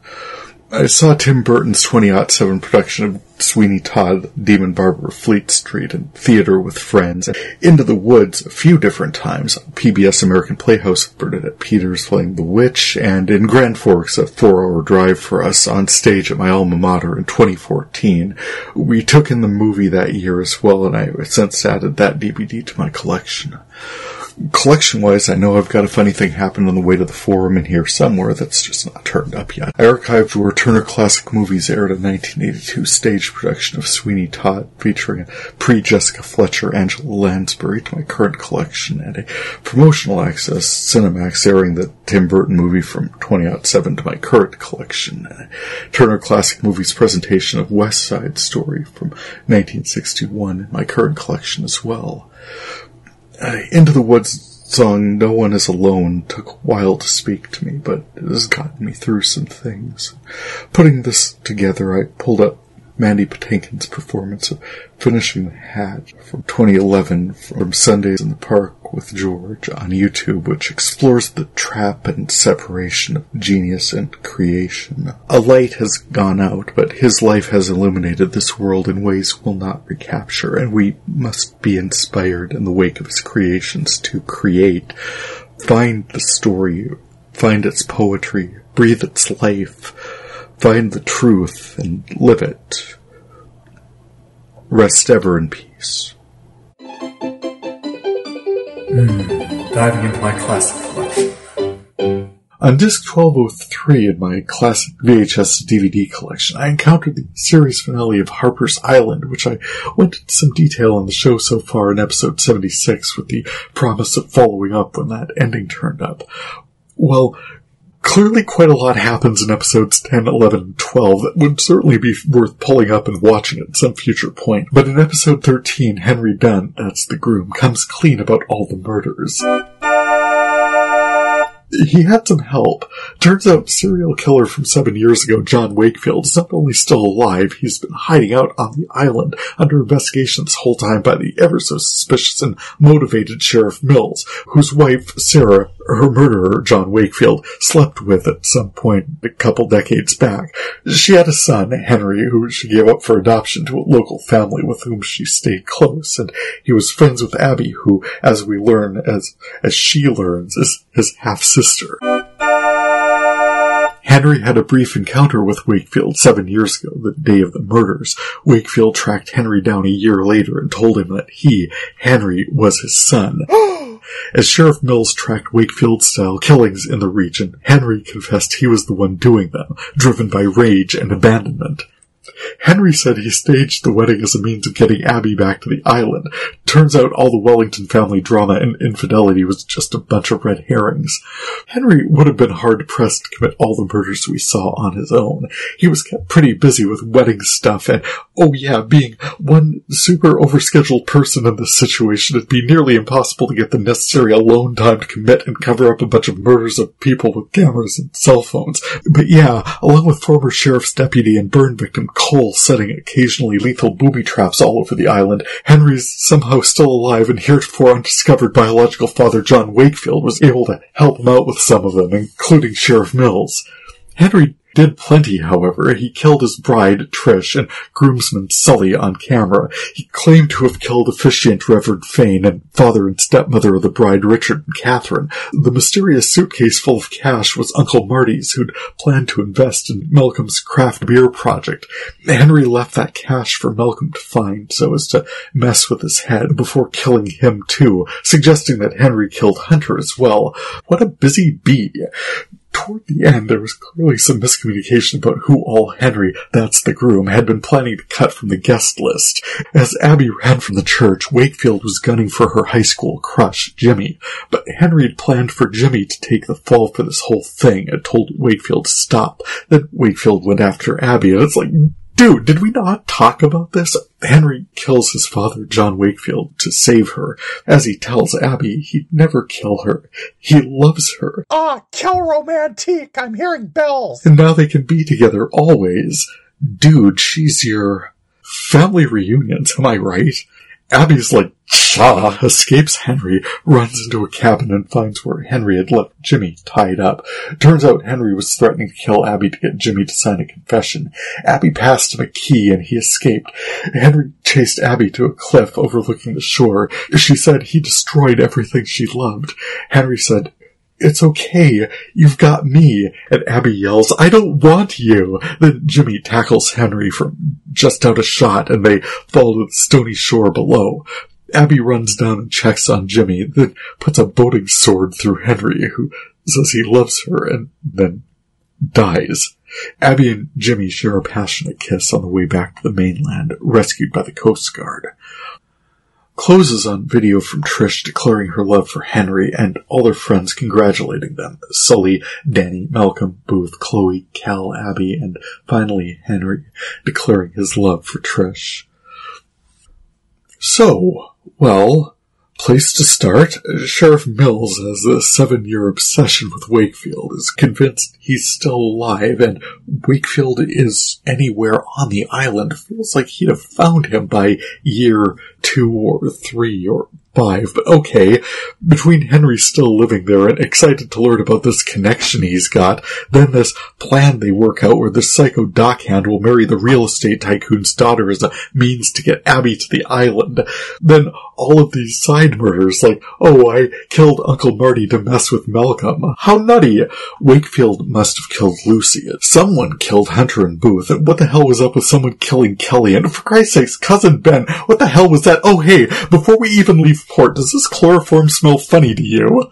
I saw Tim Burton's 2007 production of Sweeney Todd, Demon Barber of Fleet Street, and Theater with Friends, and Into the Woods a few different times on PBS American Playhouse with Bernadette Peters playing the witch, and in Grand Forks, a 4-hour drive for us on stage at my alma mater in 2014. We took in the movie that year as well, and I since added that DVD to my collection. Collection-wise, I know I've got a funny thing happen on the way to the forum in here somewhere that's just not turned up yet. I archived where Turner Classic Movies aired a 1982 stage production of Sweeney Todd featuring a pre-Jessica Fletcher Angela Lansbury to my current collection, and a promotional access Cinemax airing the Tim Burton movie from 2007 to my current collection, and a Turner Classic Movies presentation of West Side Story from 1961 in my current collection as well. Into the Woods song, No One Is Alone, took a while to speak to me, but it has gotten me through some things. Putting this together, I pulled up Mandy Patinkin's performance of Finishing the Hat from 2011 from Sundays in the Park with George on YouTube, which explores the trap and separation of genius and creation. A light has gone out, but his life has illuminated this world in ways we'll not recapture, and we must be inspired in the wake of his creations to create. Find the story, find its poetry, breathe its life, find the truth and live it. Rest ever in peace. Diving into my classic collection. On disc 1203 in my classic VHS-to-DVD collection, I encountered the series finale of Harper's Island, which I went into some detail on the show so far in episode 76 with the promise of following up when that ending turned up. Well, clearly quite a lot happens in episodes 10, 11, and 12 that would certainly be worth pulling up and watching at some future point. But in episode 13, Henry Dunn, that's the groom, comes clean about all the murders. He had some help. Turns out serial killer from 7 years ago, John Wakefield, is not only still alive, he's been hiding out on the island under investigation this whole time by the ever-so-suspicious and motivated Sheriff Mills, whose wife, Sarah, her murderer, John Wakefield, slept with at some point a couple decades back. She had a son, Henry, who she gave up for adoption to a local family with whom she stayed close, and he was friends with Abby, who, as we learn, as she learns, is his half-sister. Henry had a brief encounter with Wakefield 7 years ago, the day of the murders. Wakefield tracked Henry down a year later and told him that he, Henry, was his son. As Sheriff Mills tracked Wakefield-style killings in the region, Henry confessed he was the one doing them, driven by rage and abandonment. Henry said he staged the wedding as a means of getting Abby back to the island. Turns out all the Wellington family drama and infidelity was just a bunch of red herrings. Henry would have been hard-pressed to commit all the murders we saw on his own. He was kept pretty busy with wedding stuff and, oh yeah, being one super overscheduled person in this situation, it'd be nearly impossible to get the necessary alone time to commit and cover up a bunch of murders of people with cameras and cell phones. But yeah, along with former sheriff's deputy and burn victim Cole setting occasionally lethal booby traps all over the island, Henry's somehow still alive and heretofore undiscovered biological father John Wakefield was able to help him out with some of them, including Sheriff Mills. Henry did plenty, however. He killed his bride, Trish, and groomsman Sully on camera. He claimed to have killed officiant Reverend Fane and father and stepmother of the bride, Richard and Catherine. The mysterious suitcase full of cash was Uncle Marty's, who'd planned to invest in Malcolm's craft beer project. Henry left that cash for Malcolm to find so as to mess with his head before killing him too, suggesting that Henry killed Hunter as well. What a busy bee. Toward the end, there was clearly some miscommunication about who all Henry, that's the groom, had been planning to cut from the guest list. As Abby ran from the church, Wakefield was gunning for her high school crush, Jimmy. But Henry had planned for Jimmy to take the fall for this whole thing and told Wakefield to stop. Then Wakefield went after Abby, and it's like, dude, did we not talk about this? Henry kills his father, John Wakefield, to save her. As he tells Abby, he'd never kill her. He loves her. Kill romantique! I'm hearing bells! And now they can be together always. Dude, she's your family reunions, am I right? Abby's like, Shaw, escapes Henry, runs into a cabin and finds where Henry had left Jimmy tied up. Turns out Henry was threatening to kill Abby to get Jimmy to sign a confession. Abby passed him a key and he escaped. Henry chased Abby to a cliff overlooking the shore. She said he destroyed everything she loved. Henry said, "It's okay, you've got me," and Abby yells, "I don't want you." Then Jimmy tackles Henry from just out of shot and they fall to the stony shore below. Abby runs down and checks on Jimmy, then puts a boating sword through Henry, who says he loves her, and then dies. Abby and Jimmy share a passionate kiss on the way back to the mainland, rescued by the Coast Guard. Closes on video from Trish declaring her love for Henry and all their friends congratulating them. Sully, Danny, Malcolm, Booth, Chloe, Cal, Abby, and finally Henry declaring his love for Trish. So, well, place to start. Sheriff Mills has a 7-year obsession with Wakefield, is convinced he's still alive, and Wakefield is anywhere on the island. Feels like he'd have found him by year 2 or 3 or 5, but okay. Between Henry still living there and excited to learn about this connection he's got, then this plan they work out where the psycho dockhand will marry the real estate tycoon's daughter as a means to get Abby to the island. Then all of these side murders, like, oh, I killed Uncle Marty to mess with Malcolm. How nutty! Wakefield must have killed Lucy. Someone killed Hunter and Booth. And what the hell was up with someone killing Kelly? And for Christ's sakes, Cousin Ben, what the hell was that? Oh, hey, before we even leave port, does this chloroform smell funny to you?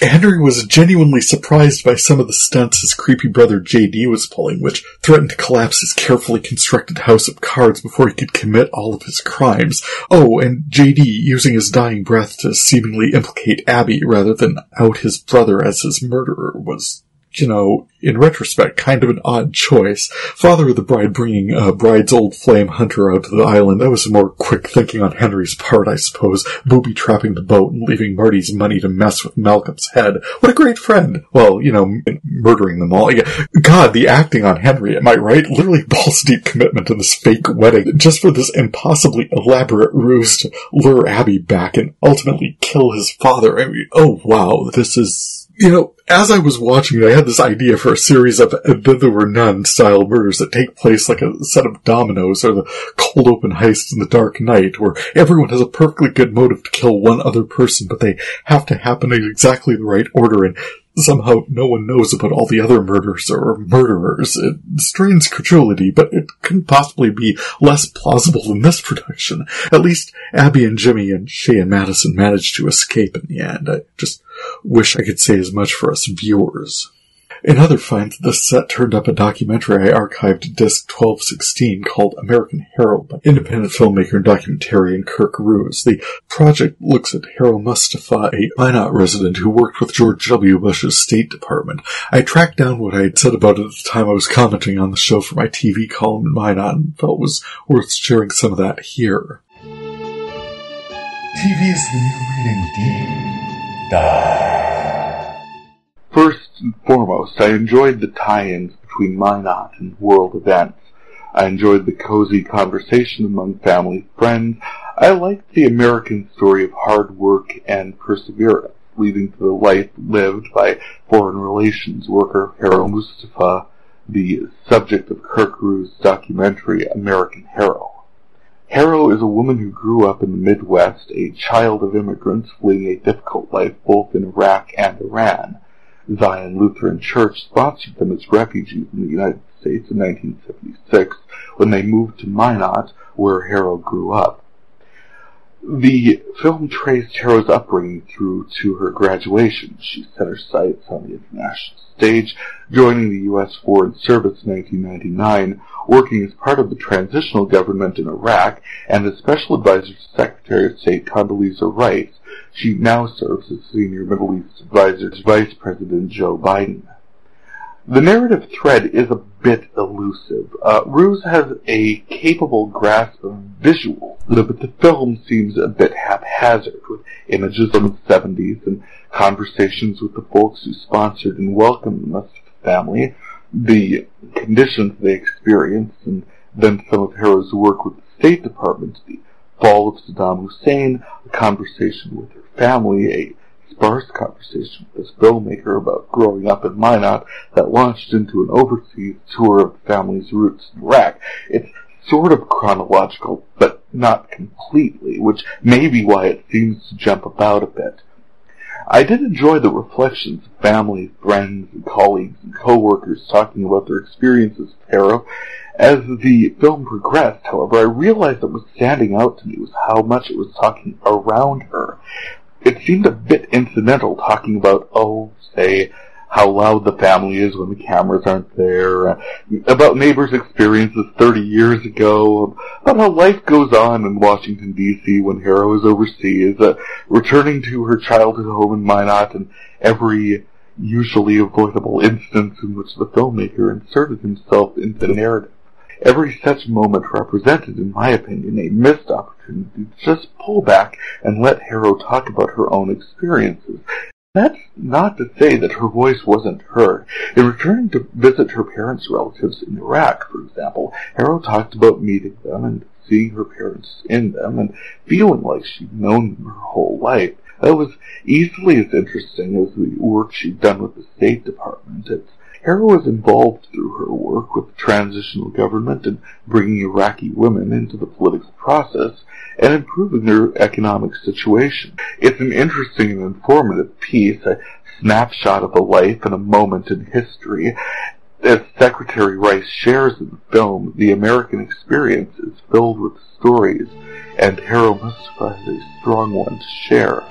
Henry was genuinely surprised by some of the stunts his creepy brother J.D. was pulling, which threatened to collapse his carefully constructed house of cards before he could commit all of his crimes. Oh, and J.D. using his dying breath to seemingly implicate Abby rather than out his brother as his murderer was, you know, in retrospect, kind of an odd choice. Father of the bride bringing bride's old flame Hunter out to the island, that was more quick thinking on Henry's part, I suppose. Booby-trapping the boat and leaving Marty's money to mess with Malcolm's head. What a great friend. Well, you know, murdering them all. God, the acting on Henry, am I right? Literally balls-deep commitment to this fake wedding, just for this impossibly elaborate ruse to lure Abby back and ultimately kill his father. I mean, oh wow, this is... You know, as I was watching it, I had this idea for a series of Then There Were None style murders that take place like a set of dominoes or the cold open heists in the Dark Knight, where everyone has a perfectly good motive to kill one other person, but they have to happen in exactly the right order, and somehow no one knows about all the other murders or murderers. It strains credulity, but it couldn't possibly be less plausible than this production. At least Abby and Jimmy and Shay and Madison managed to escape in the end. I just wish I could say as much for us viewers. In other finds, the set turned up a documentary I archived disc 1216 called American Herro by independent filmmaker and documentarian Kirk Ruse. The project looks at Herro Mustafa, a Minot resident who worked with George W. Bush's State Department. I tracked down what I had said about it at the time I was commenting on the show for my TV column in Minot and felt it was worth sharing some of that here. TV is the new reading deep dive. First and foremost, I enjoyed the tie-ins between Minot and world events. I enjoyed the cozy conversation among family and friends. I liked the American story of hard work and perseverance, leading to the life lived by foreign relations worker Herro Mustafa, the subject of Kirk Ruse's documentary American Herro. Herro is a woman who grew up in the Midwest, a child of immigrants fleeing a difficult life both in Iraq and Iran. Zion Lutheran Church sponsored them as refugees in the United States in 1976 when they moved to Minot, where Herro grew up. The film traced Herro's upbringing through to her graduation. She set her sights on the international stage, joining the U.S. Foreign Service in 1999, working as part of the transitional government in Iraq, and as Special Advisor to Secretary of State Condoleezza Rice. She now serves as Senior Middle East Advisor to Vice President Joe Biden. The narrative thread is a bit elusive. Ruse has a capable grasp of visual, but the film seems a bit haphazard, with images from the 70s and conversations with the folks who sponsored and welcomed the Mustafa family, the conditions they experienced, and then some of Herro's work with the State Department, the fall of Saddam Hussein, a conversation with her family, a sparse conversation with this filmmaker about growing up in Minot that launched into an overseas tour of the family's roots in Iraq. It's sort of chronological, but not completely, which may be why it seems to jump about a bit. I did enjoy the reflections of family, friends, and colleagues and co-workers talking about their experiences with Herro, As the film progressed, however, I realized that what was standing out to me was how much it was talking around her. It seemed a bit incidental, talking about, say, how loud the family is when the cameras aren't there, about neighbors' experiences 30 years ago, about how life goes on in Washington, D.C. when Herro is overseas, returning to her childhood home in Minot, and every usually avoidable instance in which the filmmaker inserted himself into the narrative. Every such moment represented, in my opinion, a missed opportunity to just pull back and let Herro talk about her own experiences. That's not to say that her voice wasn't heard. In returning to visit her parents' relatives in Iraq, for example, Herro talked about meeting them and seeing her parents in them and feeling like she'd known them her whole life. That was easily as interesting as the work she'd done with the State Department. Herro was involved through her work with the transitional government and bringing Iraqi women into the political process and improving their economic situation. It's an interesting and informative piece, a snapshot of a life and a moment in history. As Secretary Rice shares in the film, the American experience is filled with stories, and Herro Mustafa is a strong one to share.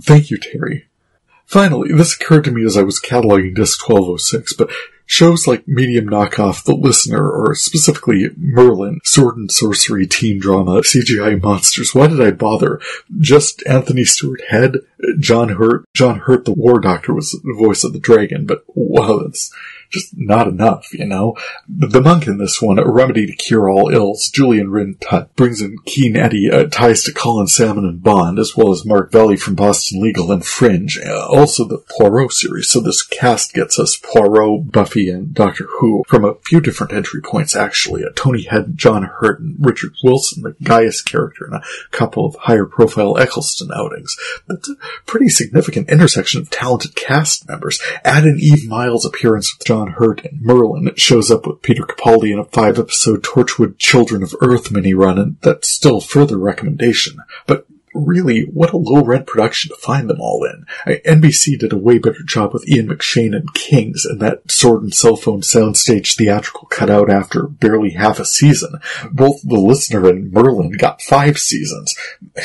Thank you, Terry. Finally, this occurred to me as I was cataloging Disc 1206, but shows like medium knockoff The Listener, or specifically Merlin, sword and sorcery teen drama, CGI monsters, why did I bother? Just Anthony Stewart Head? John Hurt, the War Doctor, was the voice of the dragon, but wow, that's just not enough, you know? The monk in this one, a remedy to cure all ills, Julian Rhin-Tut, brings in Keen Eddie, ties to Colin Salmon and Bond, as well as Mark Valley from Boston Legal and Fringe, also the Poirot series, so this cast gets us Poirot, Buffy, and Doctor Who from a few different entry points, actually. Tony Head, John Hurt, and Richard Wilson, the Gaius character, and a couple of higher-profile Eccleston outings. That's a pretty significant intersection of talented cast members. Add in Eve Miles' appearance with John Hurt, and Merlin shows up with Peter Capaldi in a 5-episode Torchwood Children of Earth mini-run, and that's still further recommendation. But really, what a low-rent production to find them all in. NBC did a way better job with Ian McShane and Kings, and that sword and cell phone soundstage theatrical cutout after barely half a season. Both The Listener and Merlin got 5 seasons.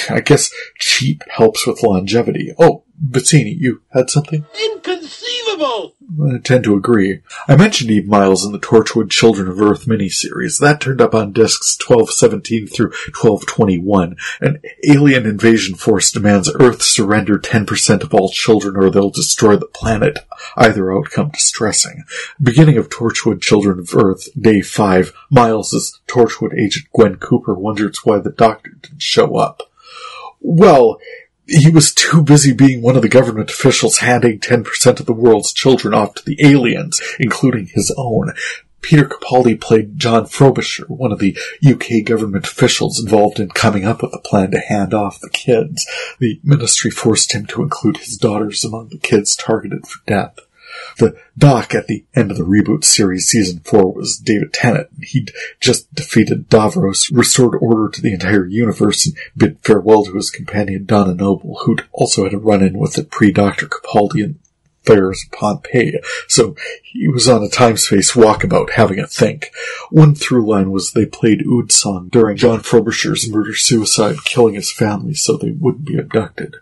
I guess cheap helps with longevity. Oh, Bettini, you had something? Inconceivable! I tend to agree. I mentioned Eve Miles in the Torchwood Children of Earth miniseries. That turned up on discs 1217 through 1221. An alien invasion force demands Earth surrender 10% of all children or they'll destroy the planet. Either outcome distressing. Beginning of Torchwood Children of Earth, Day 5, Miles as Torchwood agent Gwen Cooper wonders why the doctor didn't show up. Well, he was too busy being one of the government officials handing 10% of the world's children off to the aliens, including his own. Peter Capaldi played John Frobisher, one of the UK government officials involved in coming up with a plan to hand off the kids. The ministry forced him to include his daughters among the kids targeted for death. The doc at the end of the reboot series season 4 was David Tennant. He'd just defeated Davros, restored order to the entire universe, and bid farewell to his companion Donna Noble, who'd also had a run-in with it pre-Dr. Capaldi and Fires of Pompeii, so he was on a time-space walkabout having a think. One through line was they played Oud Song during John Frobisher's murder-suicide, killing his family so they wouldn't be abducted.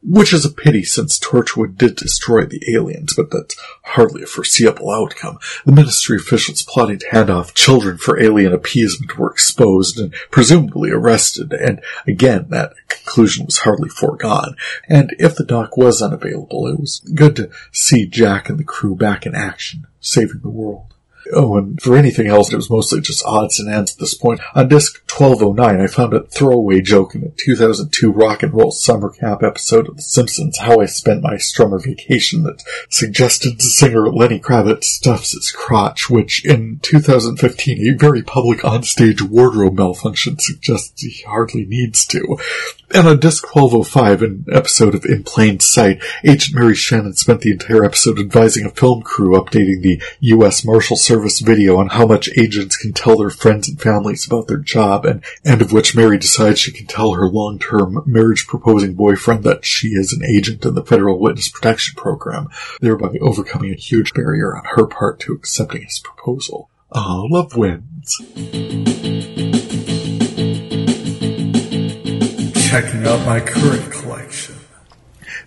Which is a pity since Torchwood did destroy the aliens, but that's hardly a foreseeable outcome. The ministry officials plotting to hand off children for alien appeasement were exposed and presumably arrested, and again, that conclusion was hardly foregone. And if the doc was unavailable, it was good to see Jack and the crew back in action, saving the world. Oh, and for anything else, it was mostly just odds and ends at this point. On disc 1209, I found a throwaway joke in a 2002 rock and roll summer camp episode of The Simpsons, How I Spent My Summer Vacation, that suggested singer Lenny Kravitz stuffs his crotch, which in 2015, a very public onstage wardrobe malfunction suggests he hardly needs to. And on disc 1205, an episode of In Plain Sight, Agent Mary Shannon spent the entire episode advising a film crew updating the U.S. Marshal Service service video on how much agents can tell their friends and families about their job, and end of which Mary decides she can tell her long-term marriage-proposing boyfriend that she is an agent in the Federal Witness Protection Program, thereby overcoming a huge barrier on her part to accepting his proposal. Love wins. Checking out my current collection.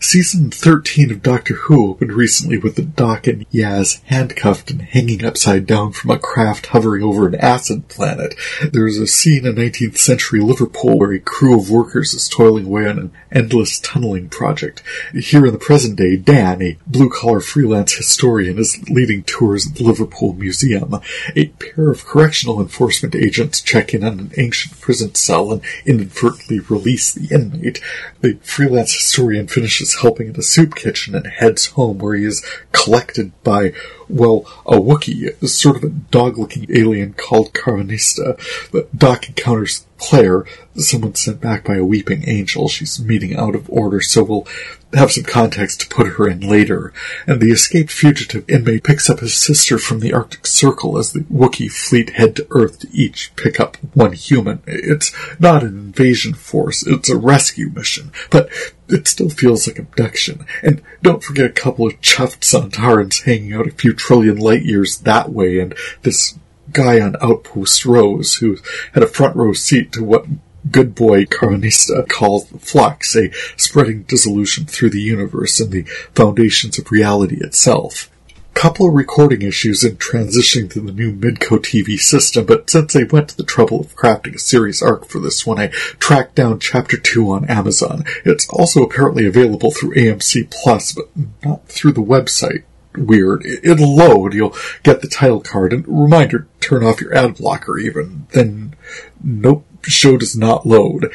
Season 13 of Doctor Who opened recently with the Doc and Yaz handcuffed and hanging upside down from a craft hovering over an acid planet. There is a scene in 19th century Liverpool where a crew of workers is toiling away on an endless tunneling project. Here in the present day, Dan, a blue-collar freelance historian, is leading tours at the Liverpool Museum. A pair of correctional enforcement agents check in on an ancient prison cell and inadvertently release the inmate. The freelance historian finishes helping at a soup kitchen and heads home, where he is collected by, well, a Wookiee, sort of a dog-looking alien called Carvanista. But Doc encounters Claire, someone sent back by a weeping angel. She's meeting out of order, so we'll have some context to put her in later. And the escaped fugitive inmate picks up his sister from the Arctic Circle as the Wookiee fleet head to Earth to each pick up one human. It's not an invasion force, it's a rescue mission, but it still feels like abduction. And don't forget a couple of chuffed Sontarans hanging out a few trillion light years that way, and this guy on Outpost Rose who had a front row seat to what good boy Carvanista calls the flux, a spreading dissolution through the universe and the foundations of reality itself. Couple of recording issues in transitioning to the new Midco TV system, but since they went to the trouble of crafting a series arc for this one, I tracked down Chapter 2 on Amazon. It's also apparently available through AMC Plus, but not through the website. Weird. It'll load, you'll get the title card, and reminder, turn off your ad blocker even. Then, nope, show does not load.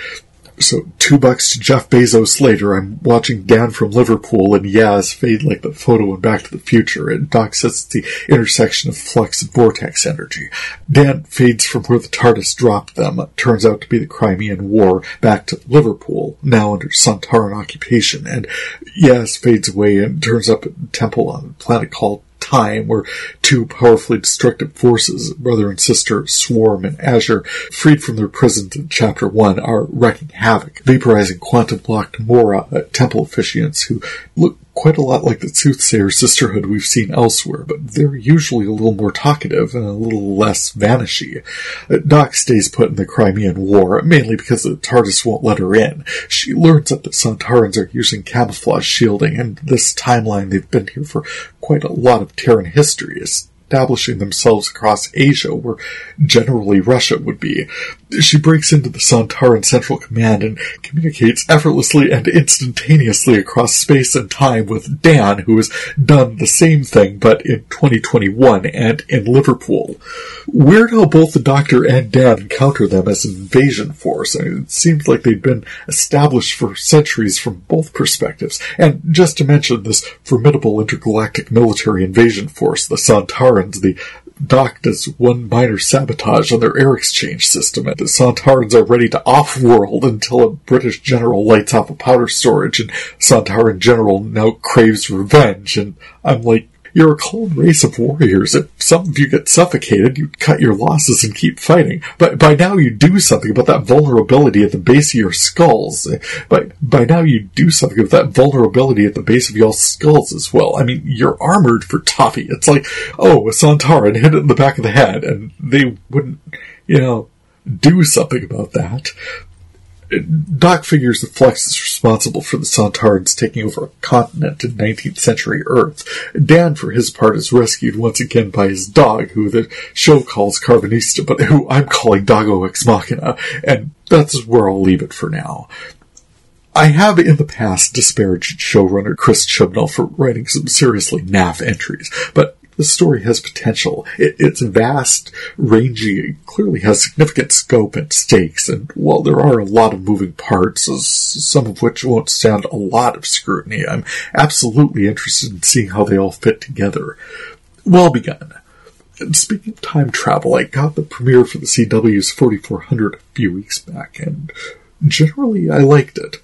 So, $2 to Jeff Bezos later, I'm watching Dan from Liverpool and Yaz fade like the photo in Back to the Future, and Doc says it's the intersection of flux and vortex energy. Dan fades from where the TARDIS dropped them. It turns out to be the Crimean War, back to Liverpool, now under Sontaran occupation, and Yaz fades away and turns up at a temple on a planet called Time, where two powerfully destructive forces, brother and sister Swarm and Azure, freed from their prisons in Chapter 1, are wreaking havoc, vaporizing quantum-blocked Mora, temple officiants who look quite a lot like the Soothsayer sisterhood we've seen elsewhere, but they're usually a little more talkative and a little less vanishy. Doc stays put in the Crimean War, mainly because the TARDIS won't let her in. She learns that the Sontarans are using camouflage shielding, and this timeline they've been here for quite a lot of Terran history, establishing themselves across Asia, where generally Russia would be. She breaks into the Sontaran Central Command and communicates effortlessly and instantaneously across space and time with Dan, who has done the same thing, but in 2021 and in Liverpool. Weird how both the Doctor and Dan encounter them as an invasion force. I mean, it seems like they'd been established for centuries from both perspectives. And just to mention this formidable intergalactic military invasion force, the Sontarans, the Doc does one minor sabotage on their air exchange system, and the Sontarans are ready to off-world until a British general lights off a powder storage, and Sontaran general now craves revenge, and I'm like, you're a clone race of warriors. If some of you get suffocated, you cut your losses and keep fighting. But by now you do something about that vulnerability at the base of your skulls. By now you do something with that vulnerability at the base of your skulls as well. I mean, you're armored for toffee. It's like, oh, a Sontaran hit it in the back of the head, and they wouldn't, do something about that. Doc figures the Flux is responsible for the Sontarans taking over a continent in 19th century Earth. Dan, for his part, is rescued once again by his dog, who the show calls Carvanista, but who I'm calling Doggo Ex Machina, and that's where I'll leave it for now. I have in the past disparaged showrunner Chris Chibnall for writing some seriously naff entries, but the story has potential. It's vast, rangy, clearly has significant scope and stakes, and while there are a lot of moving parts, some of which won't stand a lot of scrutiny, I'm absolutely interested in seeing how they all fit together. Well begun. And speaking of time travel, I got the premiere for the CW's 4400 a few weeks back, and generally I liked it.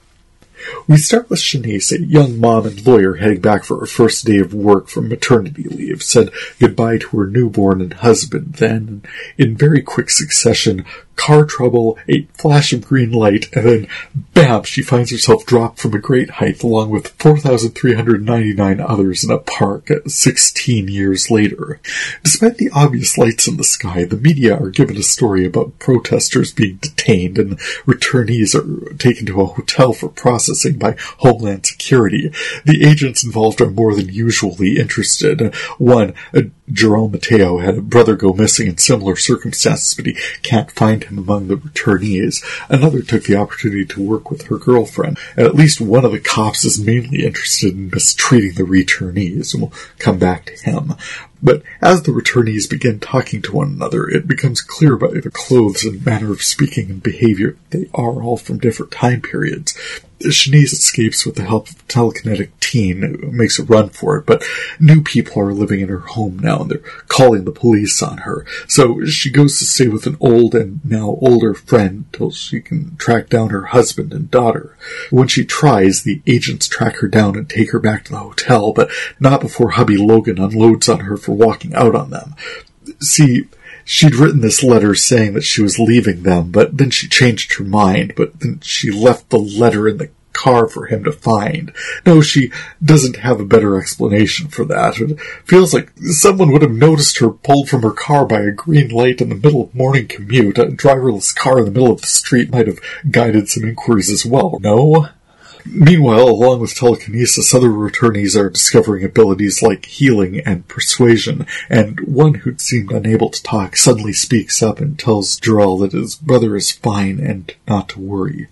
We start with Shanice, a young mom and lawyer heading back for her first day of work from maternity leave, said goodbye to her newborn and husband, then, in very quick succession, car trouble, a flash of green light, and then, bam, she finds herself dropped from a great height along with 4,399 others in a park 16 years later. Despite the obvious lights in the sky, the media are given a story about protesters being detained and returnees are taken to a hotel for processing by Homeland Security. The agents involved are more than usually interested. One, Jerome Mateo, had a brother go missing in similar circumstances, but he can't find him among the returnees. Another took the opportunity to work with her girlfriend, and at least one of the cops is mainly interested in mistreating the returnees, and we'll come back to him. But as the returnees begin talking to one another, it becomes clear by their clothes and manner of speaking and behavior they are all from different time periods. Shanice escapes with the help of a telekinetic teen who makes a run for it, but new people are living in her home now and they're calling the police on her. So she goes to stay with an old and now older friend till she can track down her husband and daughter. When she tries, the agents track her down and take her back to the hotel, but not before hubby Logan unloads on her for walking out on them. See, she'd written this letter saying that she was leaving them, but then she changed her mind, but then she left the letter in the car for him to find. No, she doesn't have a better explanation for that. It feels like someone would have noticed her pulled from her car by a green light in the middle of morning commute. A driverless car in the middle of the street might have guided some inquiries as well, no? Meanwhile, along with telekinesis, other returnees are discovering abilities like healing and persuasion, and one who'd seemed unable to talk suddenly speaks up and tells Jarrell that his brother is fine and not to worry.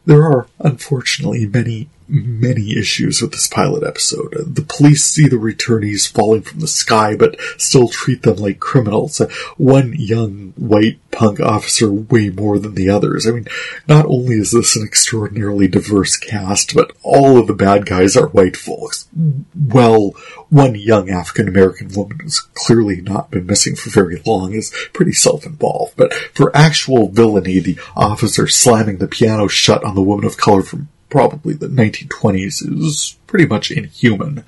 There are, unfortunately, many issues with this pilot episode. The police see the returnees falling from the sky, but still treat them like criminals. One young, white punk officer way more than the others. I mean, not only is this an extraordinarily diverse cast, but all of the bad guys are white folks. Well, one young African-American woman who's clearly not been missing for very long is pretty self-involved. But for actual villainy, the officer slamming the piano shut on the woman of color from probably the 1920s is pretty much inhuman.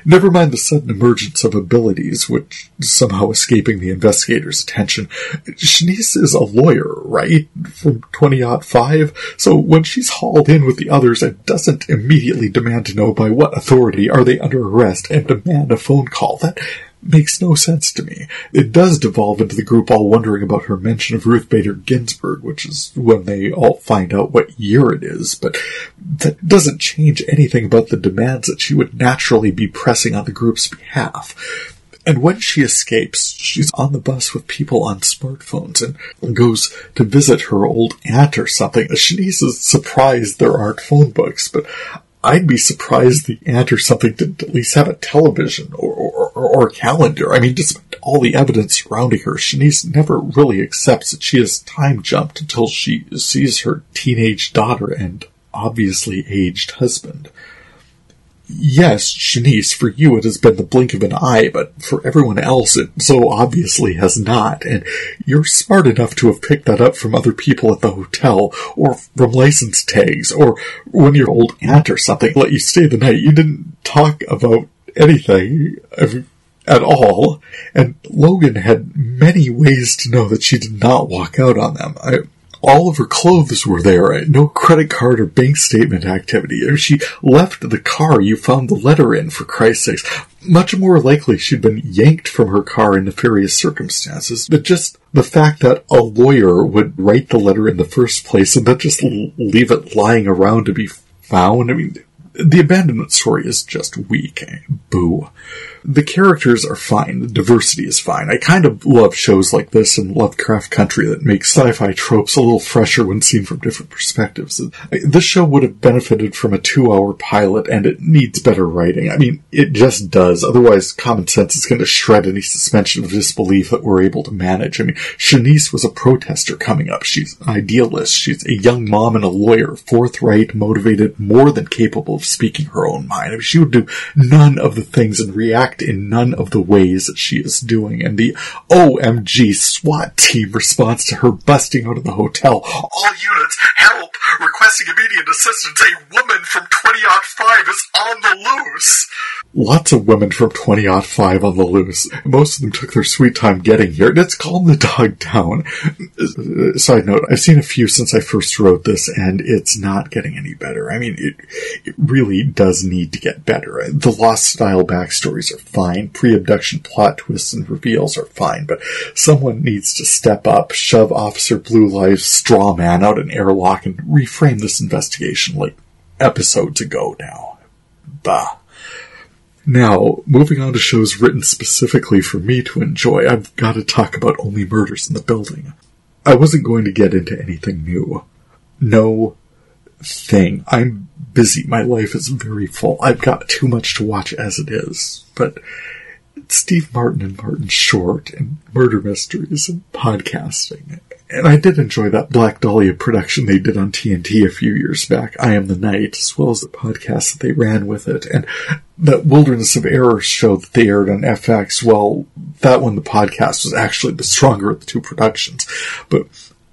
Never mind the sudden emergence of abilities, which somehow escaping the investigator's attention. Shanice is a lawyer, right? From 2005? So when she's hauled in with the others and doesn't immediately demand to know by what authority are they under arrest and demand a phone call, that makes no sense to me. It does devolve into the group all wondering about her mention of Ruth Bader Ginsburg, which is when they all find out what year it is, but that doesn't change anything about the demands that she would naturally be pressing on the group's behalf. And when she escapes, she's on the bus with people on smartphones and goes to visit her old aunt or something. Shanice is surprised there aren't phone books, but I'd be surprised the aunt or something didn't at least have a television or a calendar. I mean, despite all the evidence surrounding her, Shanice never really accepts that she has time jumped until she sees her teenage daughter and obviously aged husband. Yes, Shanice, for you it has been the blink of an eye, but for everyone else it so obviously has not, and you're smart enough to have picked that up from other people at the hotel, or from license tags, or when your old aunt or something let you stay the night. You didn't talk about anything at all, and Logan had many ways to know that she did not walk out on them. All of her clothes were there, no credit card or bank statement activity. She left the car you found the letter in, for Christ's sakes. Much more likely she'd been yanked from her car in nefarious circumstances, but just the fact that a lawyer would write the letter in the first place and then just leave it lying around to be found, I mean, the abandonment story is just weak. Boo. The characters are fine. The diversity is fine. I kind of love shows like this in Lovecraft Country that make sci-fi tropes a little fresher when seen from different perspectives. This show would have benefited from a 2-hour pilot, and it needs better writing. I mean, it just does. Otherwise, common sense is going to shred any suspension of disbelief that we're able to manage. I mean, Shanice was a protester coming up. She's an idealist. She's a young mom and a lawyer, forthright, motivated, more than capable of speaking her own mind. I mean, she would do none of the things and react in none of the ways that she is doing, and the OMG SWAT team response to her busting out of the hotel. All units, help! Requesting immediate assistance. A woman from 20-5 is on the loose. Lots of women from 20-5 on the loose. Most of them took their sweet time getting here. Let's calm the dog down. Side note, I've seen a few since I first wrote this, and it's not getting any better. I mean, it really does need to get better. The Lost-style backstories are fine. Pre-abduction plot twists and reveals are fine, but someone needs to step up, shove Officer Blue Life's straw man out an airlock, and reframe this investigation like episodes ago now. Bah. Now, moving on to shows written specifically for me to enjoy, I've got to talk about Only Murders in the Building. I wasn't going to get into anything new. No thing. I'm busy. My life is very full. I've got too much to watch as it is. But it's Steve Martin and Martin Short and murder mysteries and podcasting. And I did enjoy that Black Dahlia production they did on TNT a few years back, I Am the Night, as well as the podcast that they ran with it. And that Wilderness of Error show that they aired on FX, well, that one, the podcast, was actually the stronger of the two productions. But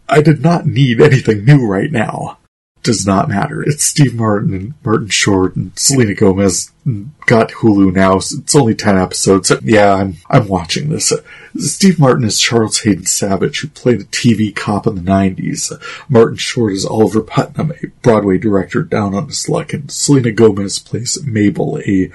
I did not need anything new right now. Does not matter. It's Steve Martin and Martin Short and Selena Gomez. Got Hulu now. It's only 10 episodes. Yeah, I'm watching this. Steve Martin is Charles Hayden Savage, who played a TV cop in the 90s. Martin Short is Oliver Putnam, a Broadway director down on his luck, and Selena Gomez plays Mabel, a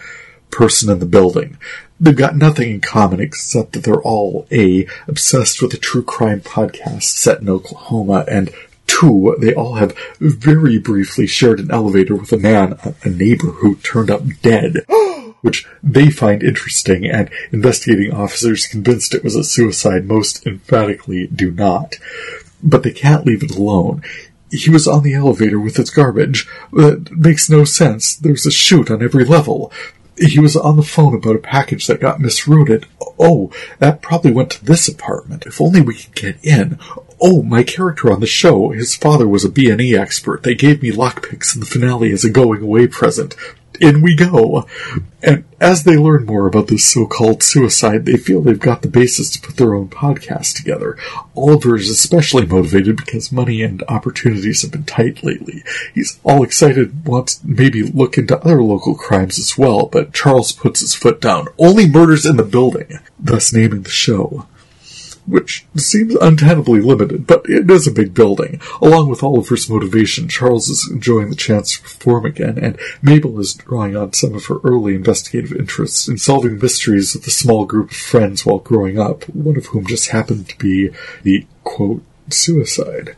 person in the building. They've got nothing in common except that they're all A, obsessed with a true crime podcast set in Oklahoma, and 2, they all have very briefly shared an elevator with a man, a neighbor who turned up dead, which they find interesting, and investigating officers convinced it was a suicide most emphatically do not. But they can't leave it alone. He was on the elevator with his garbage. That makes no sense. There's a chute on every level. He was on the phone about a package that got misrouted. Oh, that probably went to this apartment. If only we could get in. Oh, my character on the show, his father was a B&E expert. They gave me lockpicks in the finale as a going-away present. In we go. And as they learn more about this so-called suicide, they feel they've got the basis to put their own podcast together. Oliver is especially motivated because money and opportunities have been tight lately. He's all excited, wants to maybe look into other local crimes as well, but Charles puts his foot down. Only Murders in the Building, thus naming the show. Which seems untenably limited, but it is a big building. Along with Oliver's motivation, Charles is enjoying the chance to perform again, and Mabel is drawing on some of her early investigative interests in solving mysteries with a small group of friends while growing up, one of whom just happened to be the, quote, suicide.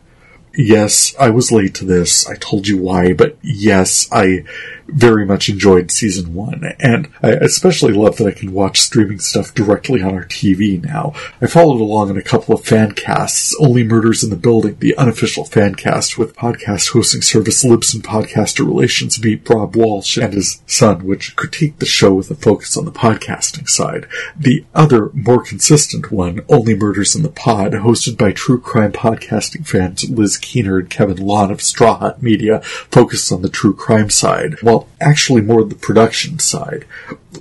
Yes, I was late to this. I told you why, but yes, I very much enjoyed season 1, and I especially love that I can watch streaming stuff directly on our TV now. I followed along in a couple of fan casts, Only Murders in the Building, the unofficial fan cast with podcast hosting service Libsyn Podcaster Relations beat Rob Walsh and his son, which critiqued the show with a focus on the podcasting side. The other, more consistent one, Only Murders in the Pod, hosted by true crime podcasting fans Liz Keener and Kevin Lawn of Straw Hut Media, focused on the true crime side, while actually more the production side.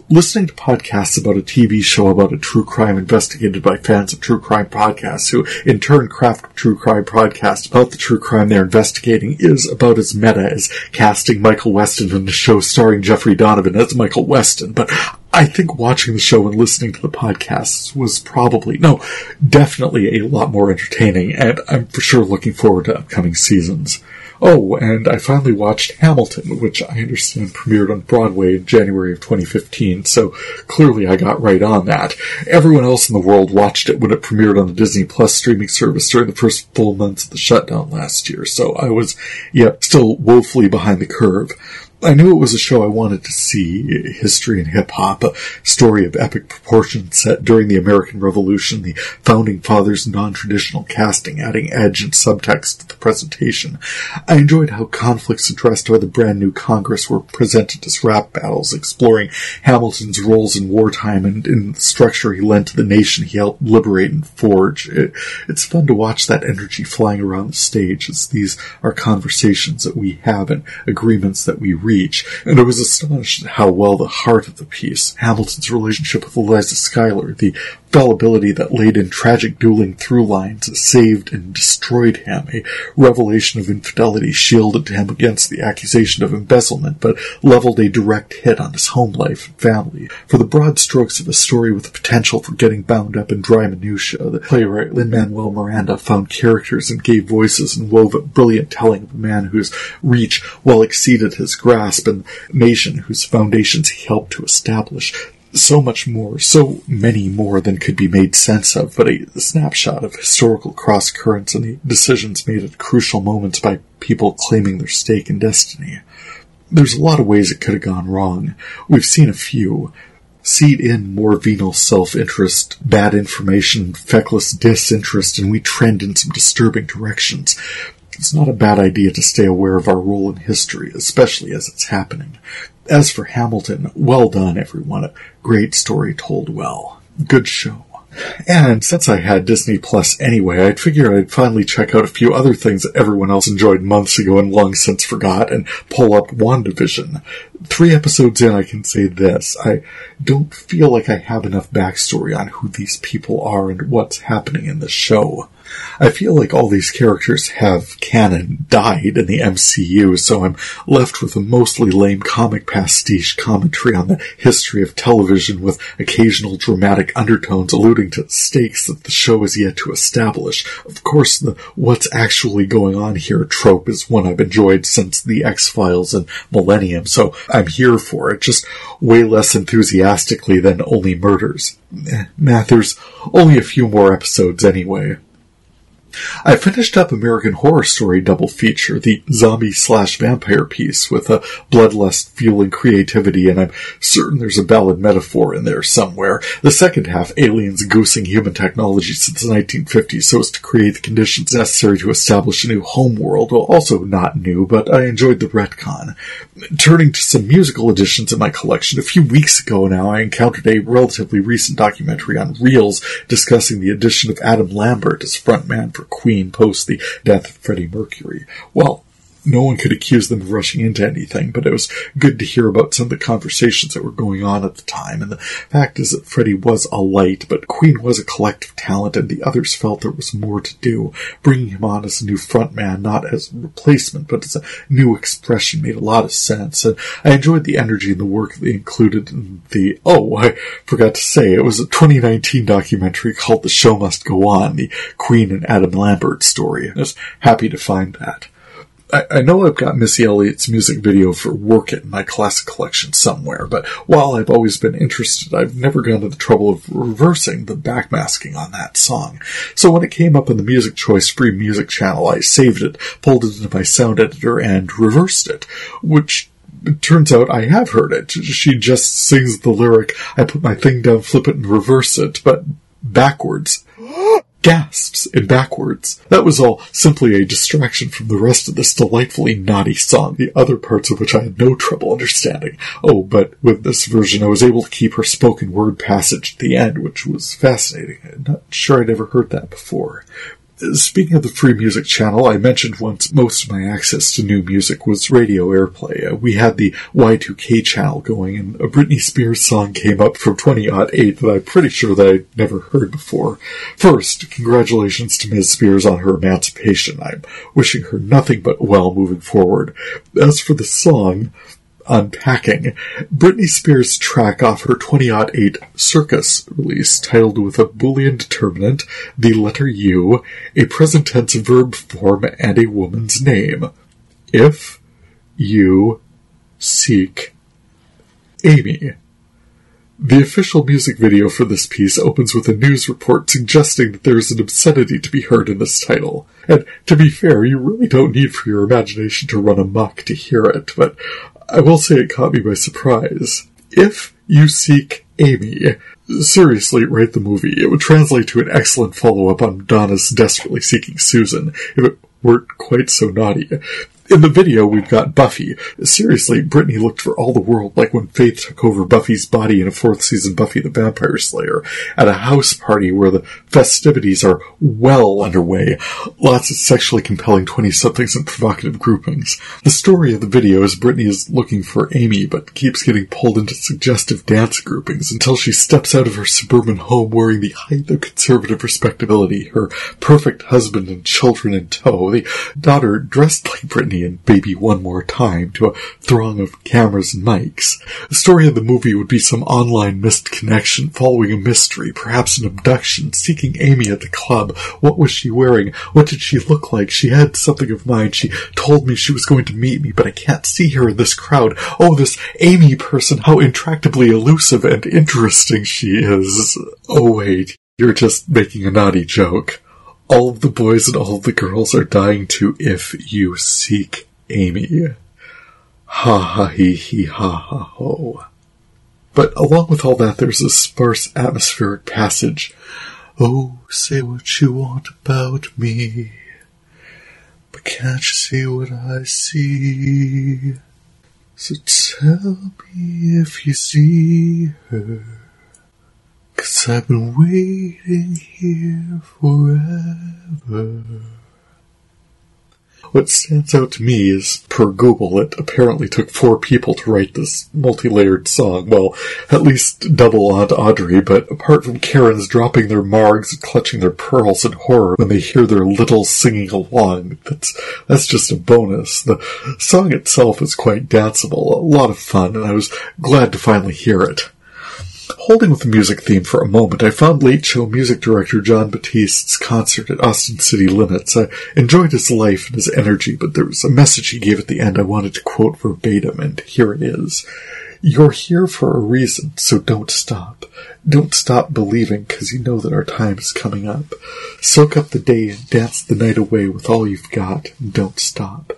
Listening to podcasts about a TV show about a true crime investigated by fans of true crime podcasts who in turn craft a true crime podcast about the true crime they're investigating is about as meta as casting Michael Weston in a show starring Jeffrey Donovan as Michael Weston, but I think watching the show and listening to the podcasts was definitely a lot more entertaining, and I'm for sure looking forward to upcoming seasons. Oh, and I finally watched Hamilton, which I understand premiered on Broadway in January of 2015, so clearly I got right on that. Everyone else in the world watched it when it premiered on the Disney Plus streaming service during the first full months of the shutdown last year, so I was, still woefully behind the curve. I knew it was a show I wanted to see, history and hip-hop, a story of epic proportions set during the American Revolution, the Founding Fathers' non-traditional casting, adding edge and subtext to the presentation. I enjoyed how conflicts addressed by the brand-new Congress were presented as rap battles, exploring Hamilton's roles in wartime and in the structure he lent to the nation he helped liberate and forge. It's fun to watch that energy flying around the stage, as these are conversations that we have and agreements that we reach, and I was astonished at how well the heart of the piece, Hamilton's relationship with Eliza Schuyler, the fallibility that laid in tragic dueling through lines saved and destroyed him, a revelation of infidelity shielded him against the accusation of embezzlement, but leveled a direct hit on his home life and family. For the broad strokes of a story with the potential for getting bound up in dry minutiae, the playwright Lin-Manuel Miranda found characters and gave voices and wove a brilliant telling of a man whose reach well exceeded his grasp and a nation whose foundations he helped to establish. So much more, so many more than could be made sense of, but a snapshot of historical cross-currents and the decisions made at crucial moments by people claiming their stake in destiny. There's a lot of ways it could have gone wrong. We've seen a few. Seed in more venal self-interest, bad information, feckless disinterest, and we trend in some disturbing directions. It's not a bad idea to stay aware of our role in history, especially as it's happening. As for Hamilton, well done, everyone. A great story told well. Good show. And since I had Disney Plus anyway, I'd figure I'd finally check out a few other things that everyone else enjoyed months ago and long since forgot, and pull up WandaVision. 3 episodes in, I can say this. I don't feel like I have enough backstory on who these people are and what's happening in the show. I feel like all these characters have canon died in the MCU, so I'm left with a mostly lame comic pastiche commentary on the history of television with occasional dramatic undertones alluding to stakes that the show is yet to establish. Of course, the what's actually going on here trope is one I've enjoyed since the X-Files and Millennium, so I'm here for it, just way less enthusiastically than Only Murders. There's only a few more episodes anyway. I finished up American Horror Story double feature, the zombie/vampire piece, with a bloodlust fueling creativity, and I'm certain there's a valid metaphor in there somewhere. The second half, aliens goosing human technology since the 1950s so as to create the conditions necessary to establish a new homeworld. Well, also not new, but I enjoyed the retcon. Turning to some musical additions in my collection, a few weeks ago now I encountered a relatively recent documentary on Reels discussing the addition of Adam Lambert as frontman for Queen post the death of Freddie Mercury. Well, no one could accuse them of rushing into anything, but it was good to hear about some of the conversations that were going on at the time, and the fact is that Freddie was a light, but Queen was a collective talent, and the others felt there was more to do. Bringing him on as a new frontman, not as a replacement, but as a new expression, made a lot of sense, and I enjoyed the energy and the work they included in the, I forgot to say, it was a 2019 documentary called The Show Must Go On, the Queen and Adam Lambert story. I was happy to find that. I know I've got Missy Elliott's music video for Work It in my classic collection somewhere, but while I've always been interested, I've never gone to the trouble of reversing the backmasking on that song. So when it came up in the Music Choice free music channel, I saved it, pulled it into my sound editor, and reversed it, which it turns out I have heard it. She just sings the lyric, I put my thing down, flip it, and reverse it, but backwards. Gasps in backwards. That was all simply a distraction from the rest of this delightfully naughty song, the other parts of which I had no trouble understanding. Oh, but with this version I was able to keep her spoken word passage at the end, which was fascinating. I'm not sure I'd ever heard that before. Speaking of the free music channel, I mentioned once most of my access to new music was radio airplay. We had the Y2K channel going, and a Britney Spears song came up from 2008 that I'm pretty sure that I'd never heard before. First, congratulations to Ms. Spears on her emancipation. I'm wishing her nothing but well moving forward. As for the song, Unpacking, Britney Spears' track off her 2008 Circus release, titled with a Boolean determinant, the letter U, a present tense verb form, and a woman's name. If you seek Amy. The official music video for this piece opens with a news report suggesting that there is an obscenity to be heard in this title. And to be fair, you really don't need for your imagination to run amok to hear it, but I will say it caught me by surprise. If you seek Amy. Seriously, write the movie. It would translate to an excellent follow-up on Donna's Desperately Seeking Susan, if it weren't quite so naughty. In the video, we've got Buffy. Seriously, Brittany looked for all the world like when Faith took over Buffy's body in a 4th season Buffy the Vampire Slayer at a house party where the festivities are well underway. Lots of sexually compelling 20-somethings and provocative groupings. The story of the video is Brittany is looking for Amy, but keeps getting pulled into suggestive dance groupings until she steps out of her suburban home wearing the height of conservative respectability, her perfect husband and children in tow, the daughter dressed like Brittany and Baby One More Time to a throng of cameras and mics. The story of the movie would be some online missed connection following a mystery, perhaps an abduction, seeking Amy at the club. What was she wearing? What did she look like? She had something of mine. She told me she was going to meet me, but I can't see her in this crowd. Oh, this Amy person, how intractably elusive and interesting she is. Oh wait, you're just making a naughty joke. All of the boys and all of the girls are dying to if you seek Amy. Ha ha he he ha ha ho. But along with all that, there's a sparse atmospheric passage. Oh, say what you want about me, but can't you see what I see? So tell me if you see her, 'cause I've been waiting here forever. What stands out to me is, per Google, it apparently took 4 people to write this multi-layered song. Well, at least double Aunt Audrey, but apart from Karens dropping their margs and clutching their pearls in horror when they hear their littles singing along, that's just a bonus. The song itself is quite danceable, a lot of fun, and I was glad to finally hear it. Holding with the music theme for a moment, I found Late Show music director John Batiste's concert at Austin City Limits. I enjoyed his life and his energy, but there was a message he gave at the end I wanted to quote verbatim, and here it is. You're here for a reason, so don't stop. Don't stop believing, 'cause you know that our time is coming up. Soak up the day and dance the night away with all you've got, and don't stop.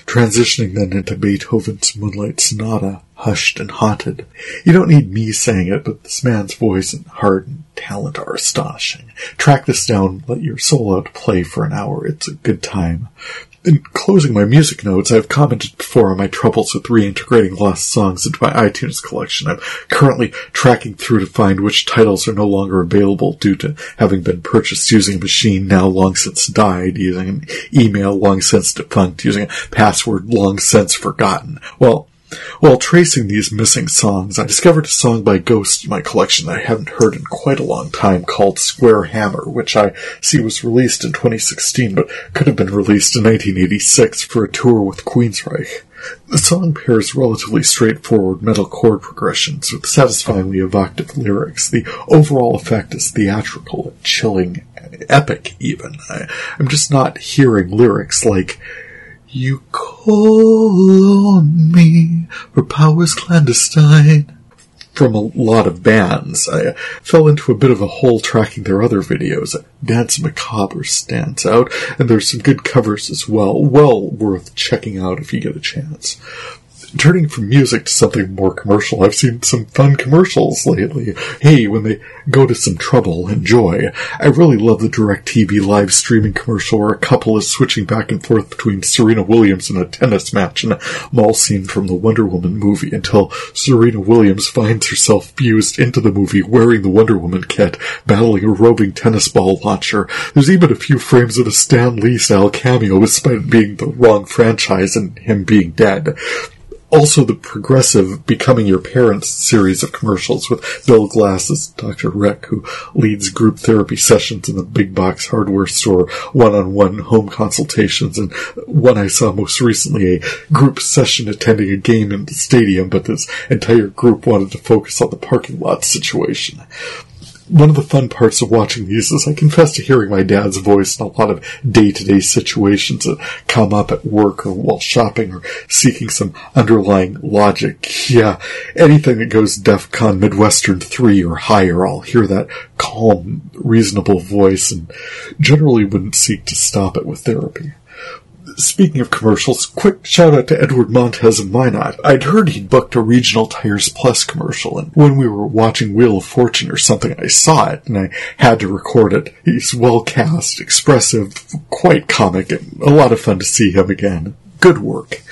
Transitioning then into Beethoven's Moonlight Sonata, hushed and haunted. You don't need me saying it, but this man's voice and heart and talent are astonishing. Track this down, let your soul out play for an hour. It's a good time. In closing my music notes, I've commented before on my troubles with reintegrating lost songs into my iTunes collection. I'm currently tracking through to find which titles are no longer available due to having been purchased using a machine now long since died, using an email long since defunct, using a password long since forgotten. Well, while tracing these missing songs, I discovered a song by Ghost in my collection that I haven't heard in quite a long time called Square Hammer, which I see was released in 2016 but could have been released in 1986 for a tour with Queensryche. The song pairs relatively straightforward metal chord progressions with satisfyingly evocative lyrics. The overall effect is theatrical and chilling, epic even. I'm just not hearing lyrics like, "You call on me for powers clandestine," from a lot of bands. I fell into a bit of a hole tracking their other videos. Dance Macabre stands out, and there's some good covers as well. Well worth checking out if you get a chance. Turning from music to something more commercial, I've seen some fun commercials lately. Hey, when they go to some trouble and joy. I really love the DirecTV live streaming commercial where a couple is switching back and forth between Serena Williams and a tennis match and a mall scene from the Wonder Woman movie until Serena Williams finds herself fused into the movie wearing the Wonder Woman kit, battling a roving tennis ball launcher. There's even a few frames of a Stan Lee-style cameo despite it being the wrong franchise and him being dead. Also, the progressive Becoming Your Parents series of commercials with Bill Glass as Dr. Rick, who leads group therapy sessions in the big box hardware store, one-on-one home consultations, and one I saw most recently, a group session attending a game in the stadium, but this entire group wanted to focus on the parking lot situation. One of the fun parts of watching these is I confess to hearing my dad's voice in a lot of day-to-day situations that come up at work or while shopping or seeking some underlying logic. Yeah, anything that goes DEFCON Midwestern 3 or higher, I'll hear that calm, reasonable voice and generally wouldn't seek to stop it with therapy. Speaking of commercials, quick shout out to Edward Montez and Minot. I'd heard he'd booked a Regional Tires Plus commercial, and when we were watching Wheel of Fortune or something, I saw it, and I had to record it. He's well cast, expressive, quite comic, and a lot of fun to see him again. Good work.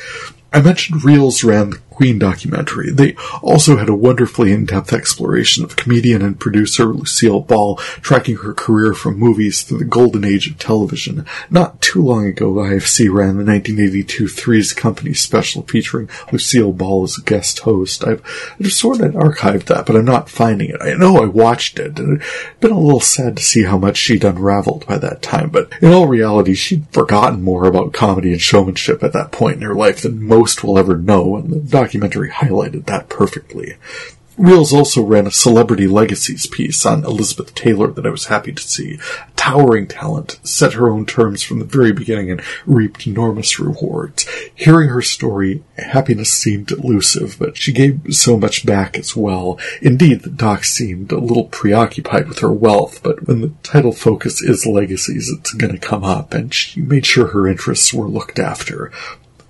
I mentioned Reels ran the Queen documentary. They also had a wonderfully in-depth exploration of comedian and producer Lucille Ball, tracking her career from movies through the golden age of television. Not too long ago, IFC ran the 1982 Three's Company special featuring Lucille Ball as a guest host. I've sort of archived that, but I'm not finding it. I know I watched it, and I've been a little sad to see how much she'd unraveled by that time, but in all reality, she'd forgotten more about comedy and showmanship at that point in her life than most will ever know, and the documentary highlighted that perfectly. Reels also ran a Celebrity Legacies piece on Elizabeth Taylor that I was happy to see. A towering talent, set her own terms from the very beginning and reaped enormous rewards. Hearing her story, happiness seemed elusive, but she gave so much back as well. Indeed, the doc seemed a little preoccupied with her wealth, but when the title focus is legacies, it's going to come up, and she made sure her interests were looked after.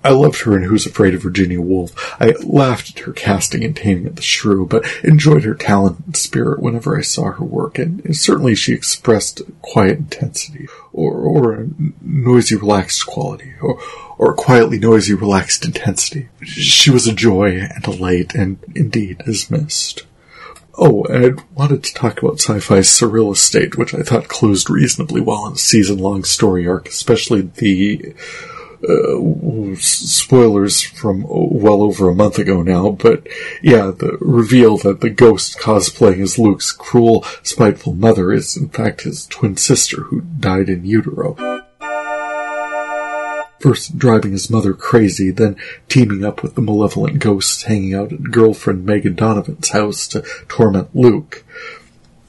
I loved her in Who's Afraid of Virginia Woolf. I laughed at her casting in Taming of the Shrew, but enjoyed her talent and spirit whenever I saw her work, and certainly she expressed quiet intensity, or a noisy, relaxed quality, or a quietly noisy, relaxed intensity. She was a joy and a light, and indeed is missed. Oh, and I wanted to talk about Sci-Fi's Surreal Estate, which I thought closed reasonably well in a season-long story arc, especially the spoilers from well over a month ago now, but yeah, the reveal that the ghost cosplaying as Luke's cruel, spiteful mother is in fact his twin sister who died in utero. First driving his mother crazy, then teaming up with the malevolent ghosts hanging out at girlfriend Megan Donovan's house to torment Luke.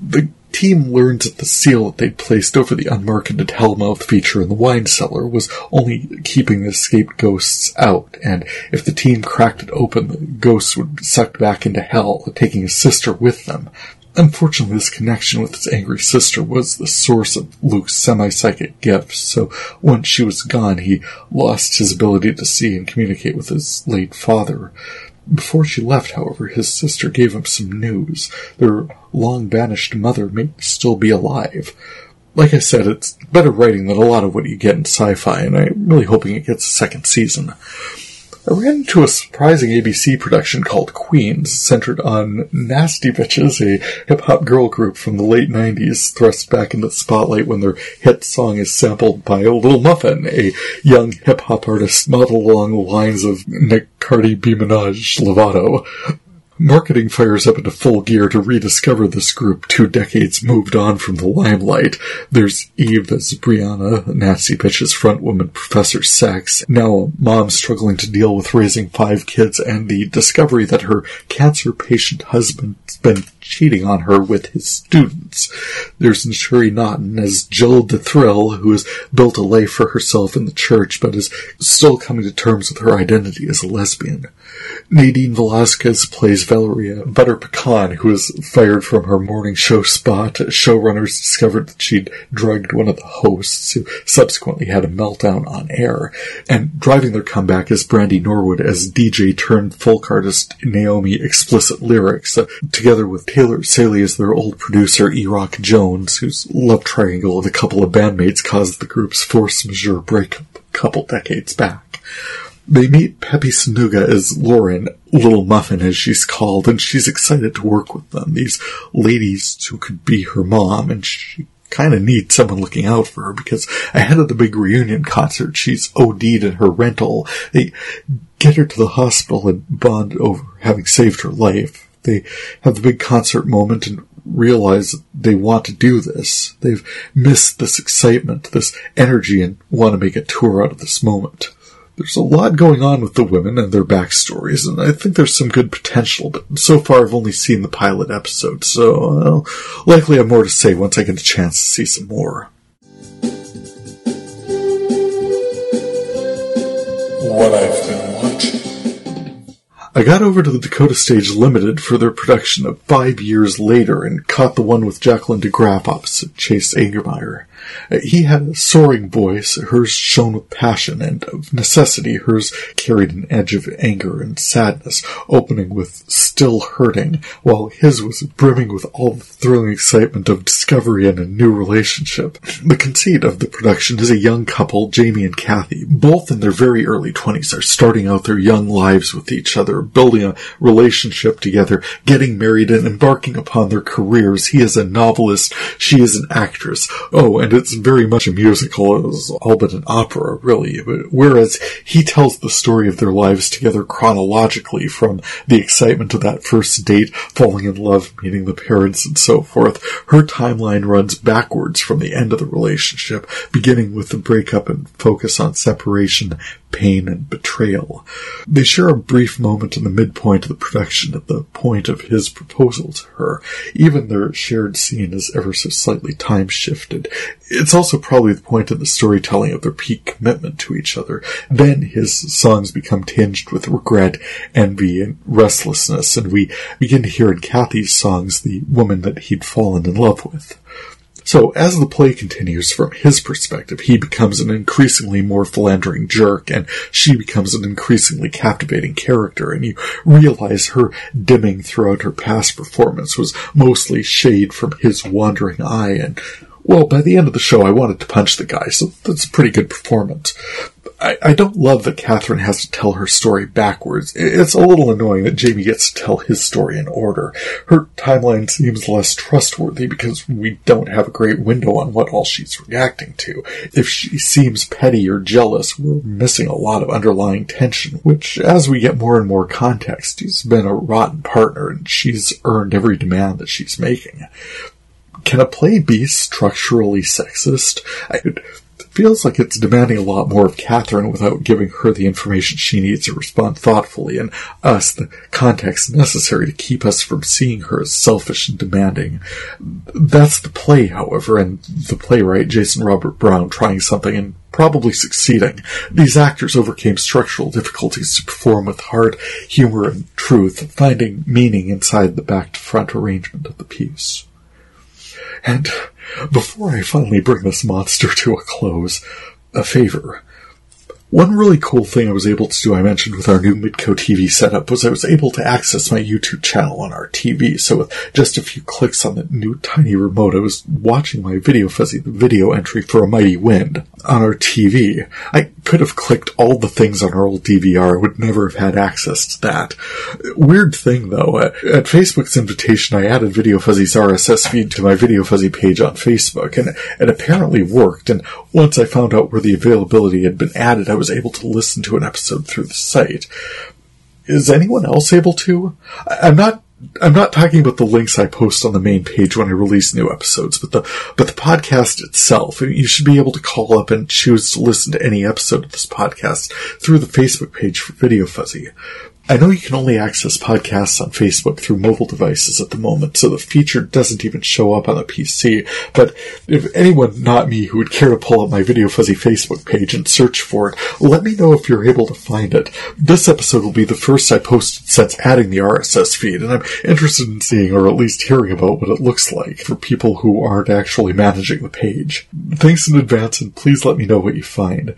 The team learned that the seal that they'd placed over the unmarketed Hellmouth feature in the wine cellar was only keeping the escaped ghosts out, and if the team cracked it open, the ghosts would be sucked back into hell, taking his sister with them. Unfortunately, this connection with his angry sister was the source of Luke's semi-psychic gifts, so once she was gone, he lost his ability to see and communicate with his late father. Before she left, however, his sister gave him some news. Their long-banished mother may still be alive. Like I said, it's better writing than a lot of what you get in sci-fi, and I'm really hoping it gets a second season. I ran into a surprising ABC production called Queens, centered on Nasty Bitches, a hip-hop girl group from the late 90s, thrust back into the spotlight when their hit song is sampled by Little Muffin, a young hip-hop artist modeled along the lines of Cardi B Minaj Lovato. Marketing fires up into full gear to rediscover this group 2 decades moved on from the limelight. There's Eve as Brianna, Nasty Bitch's frontwoman Professor Sex, now a mom struggling to deal with raising 5 kids, and the discovery that her cancer patient husband's been cheating on her with his students. There's Nashuri Naughton as Jill DeThrill, who has built a life for herself in the church, but is still coming to terms with her identity as a lesbian. Nadine Velasquez plays Valeria Butter Pecan, who was fired from her morning show spot. Showrunners discovered that she'd drugged one of the hosts, who subsequently had a meltdown on air. And driving their comeback is Brandy Norwood as DJ turned folk artist Naomi Explicit Lyrics, together with Taylor Saley as their old producer E-Rock Jones, whose love triangle with a couple of bandmates caused the group's force majeure breakup a couple decades back. They meet Pepe Sanuga as Lauren, Little Muffin as she's called, and she's excited to work with them. These ladies who could be her mom, and she kind of needs someone looking out for her because ahead of the big reunion concert, she's OD'd in her rental. They get her to the hospital and bond over having saved her life. They have the big concert moment and realize that they want to do this. They've missed this excitement, this energy, and want to make a tour out of this moment. There's a lot going on with the women and their backstories, and I think there's some good potential, but so far I've only seen the pilot episode, so likely I have more to say once I get a chance to see some more. What I've been watching. I got over to the Dakota Stage Limited for their production of 5 years later and caught the one with Jacqueline DeGraff opposite Chase Angermeyer. He had a soaring voice, hers shone with passion, and of necessity hers carried an edge of anger and sadness, opening with "Still Hurting," while his was brimming with all the thrilling excitement of discovery and a new relationship. The conceit of the production is a young couple, Jamie and Kathy, both in their very early 20s, are starting out their young lives with each other, building a relationship together, getting married, and embarking upon their careers. He is a novelist, she is an actress. Oh, and it's very much a musical. It's all but an opera, really. Whereas he tells the story of their lives together chronologically, from the excitement of that first date, falling in love, meeting the parents, and so forth. Her timeline runs backwards from the end of the relationship, beginning with the breakup and focus on separation, pain, and betrayal. They share a brief moment in the midpoint of the production at the point of his proposal to her. Even their shared scene is ever so slightly time-shifted. It's also probably the point in the storytelling of their peak commitment to each other. Then his songs become tinged with regret, envy, and restlessness, and we begin to hear in Kathy's songs the woman that he'd fallen in love with. So, as the play continues, from his perspective, he becomes an increasingly more philandering jerk, and she becomes an increasingly captivating character, and you realize her dimming throughout her past performance was mostly shade from his wandering eye, and, well, by the end of the show, I wanted to punch the guy, so that's a pretty good performance. I don't love that Catherine has to tell her story backwards. It's a little annoying that Jamie gets to tell his story in order. Her timeline seems less trustworthy because we don't have a great window on what all she's reacting to. If she seems petty or jealous, we're missing a lot of underlying tension, which, as we get more and more context, he's been a rotten partner and she's earned every demand that she's making. Can a play be structurally sexist? It feels like it's demanding a lot more of Catherine without giving her the information she needs to respond thoughtfully, and us the context necessary to keep us from seeing her as selfish and demanding. That's the play, however, and the playwright, Jason Robert Brown, trying something and probably succeeding. These actors overcame structural difficulties to perform with heart, humor, and truth, finding meaning inside the back-to-front arrangement of the piece. And before I finally bring this monster to a close, a favor. One really cool thing I was able to do, I mentioned with our new Midco TV setup, was I was able to access my YouTube channel on our TV. So with just a few clicks on the new tiny remote, I was watching my VideoFuzzy, the video entry for A Mighty Wind, on our TV. I could have clicked all the things on our old DVR. I would never have had access to that. Weird thing, though. At Facebook's invitation, I added VideoFuzzy's RSS feed to my VideoFuzzy page on Facebook, and it apparently worked. And once I found out where the availability had been added, I was able to listen to an episode through the site. Is anyone else able to? I'm not talking about the links I post on the main page when I release new episodes, but the podcast itself. You should be able to call up and choose to listen to any episode of this podcast through the Facebook page for VideoFuzzy. I know you can only access podcasts on Facebook through mobile devices at the moment, so the feature doesn't even show up on the PC, but if anyone, not me, who would care to pull up my VideoFuzzy Facebook page and search for it, let me know if you're able to find it. This episode will be the first I posted since adding the RSS feed, and I'm interested in seeing, or at least hearing about, what it looks like for people who aren't actually managing the page. Thanks in advance, and please let me know what you find.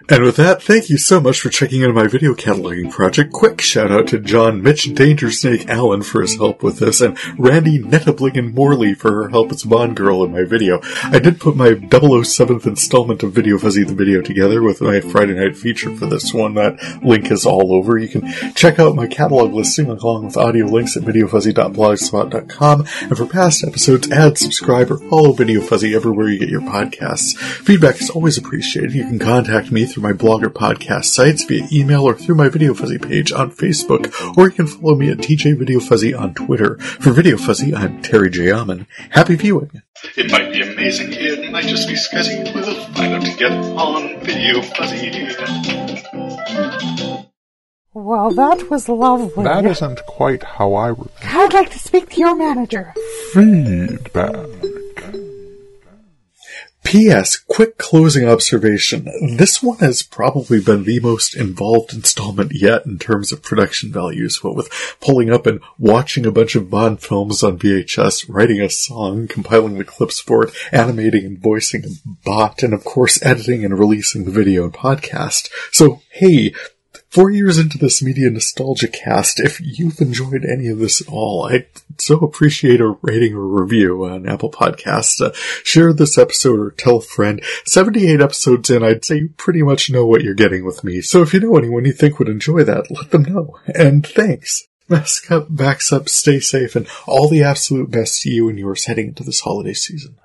And with that, thank you so much for checking into my video cataloging project. Quick shout out to John, Mitch, Danger Snake, Allen for his help with this, and Randy, Netabling, Morley for her help as Bond Girl in my video. I did put my 007th installment of VideoFuzzy the video together with my Friday night feature for this one. That link is all over. You can check out my catalog listing along with audio links at videofuzzy.blogspot.com, and for past episodes, add, subscribe, or follow VideoFuzzy everywhere you get your podcasts. Feedback is always appreciated. You can contact me through my blog or podcast sites via email or through my VideoFuzzy page on Facebook, or you can follow me at TJ VideoFuzzy on Twitter. For VideoFuzzy, I'm Terry J. Aman. Happy viewing! It might be amazing, it might just be scuzzy. We'll find out together on VideoFuzzy. Well, that was lovely. That isn't quite how I would. I'd like to speak to your manager. Feedback. P.S. Quick closing observation. This one has probably been the most involved installment yet in terms of production values, what with pulling up and watching a bunch of Bond films on VHS, writing a song, compiling the clips for it, animating and voicing a bot, and of course editing and releasing the video and podcast. So, hey, 4 years into this media nostalgia cast, if you've enjoyed any of this at all, I'd so appreciate a rating or review on Apple Podcasts. Share this episode or tell a friend. 78 episodes in, I'd say you pretty much know what you're getting with me. So if you know anyone you think would enjoy that, let them know. And thanks. Mask up, backs up, stay safe, and all the absolute best to you and yours heading into this holiday season.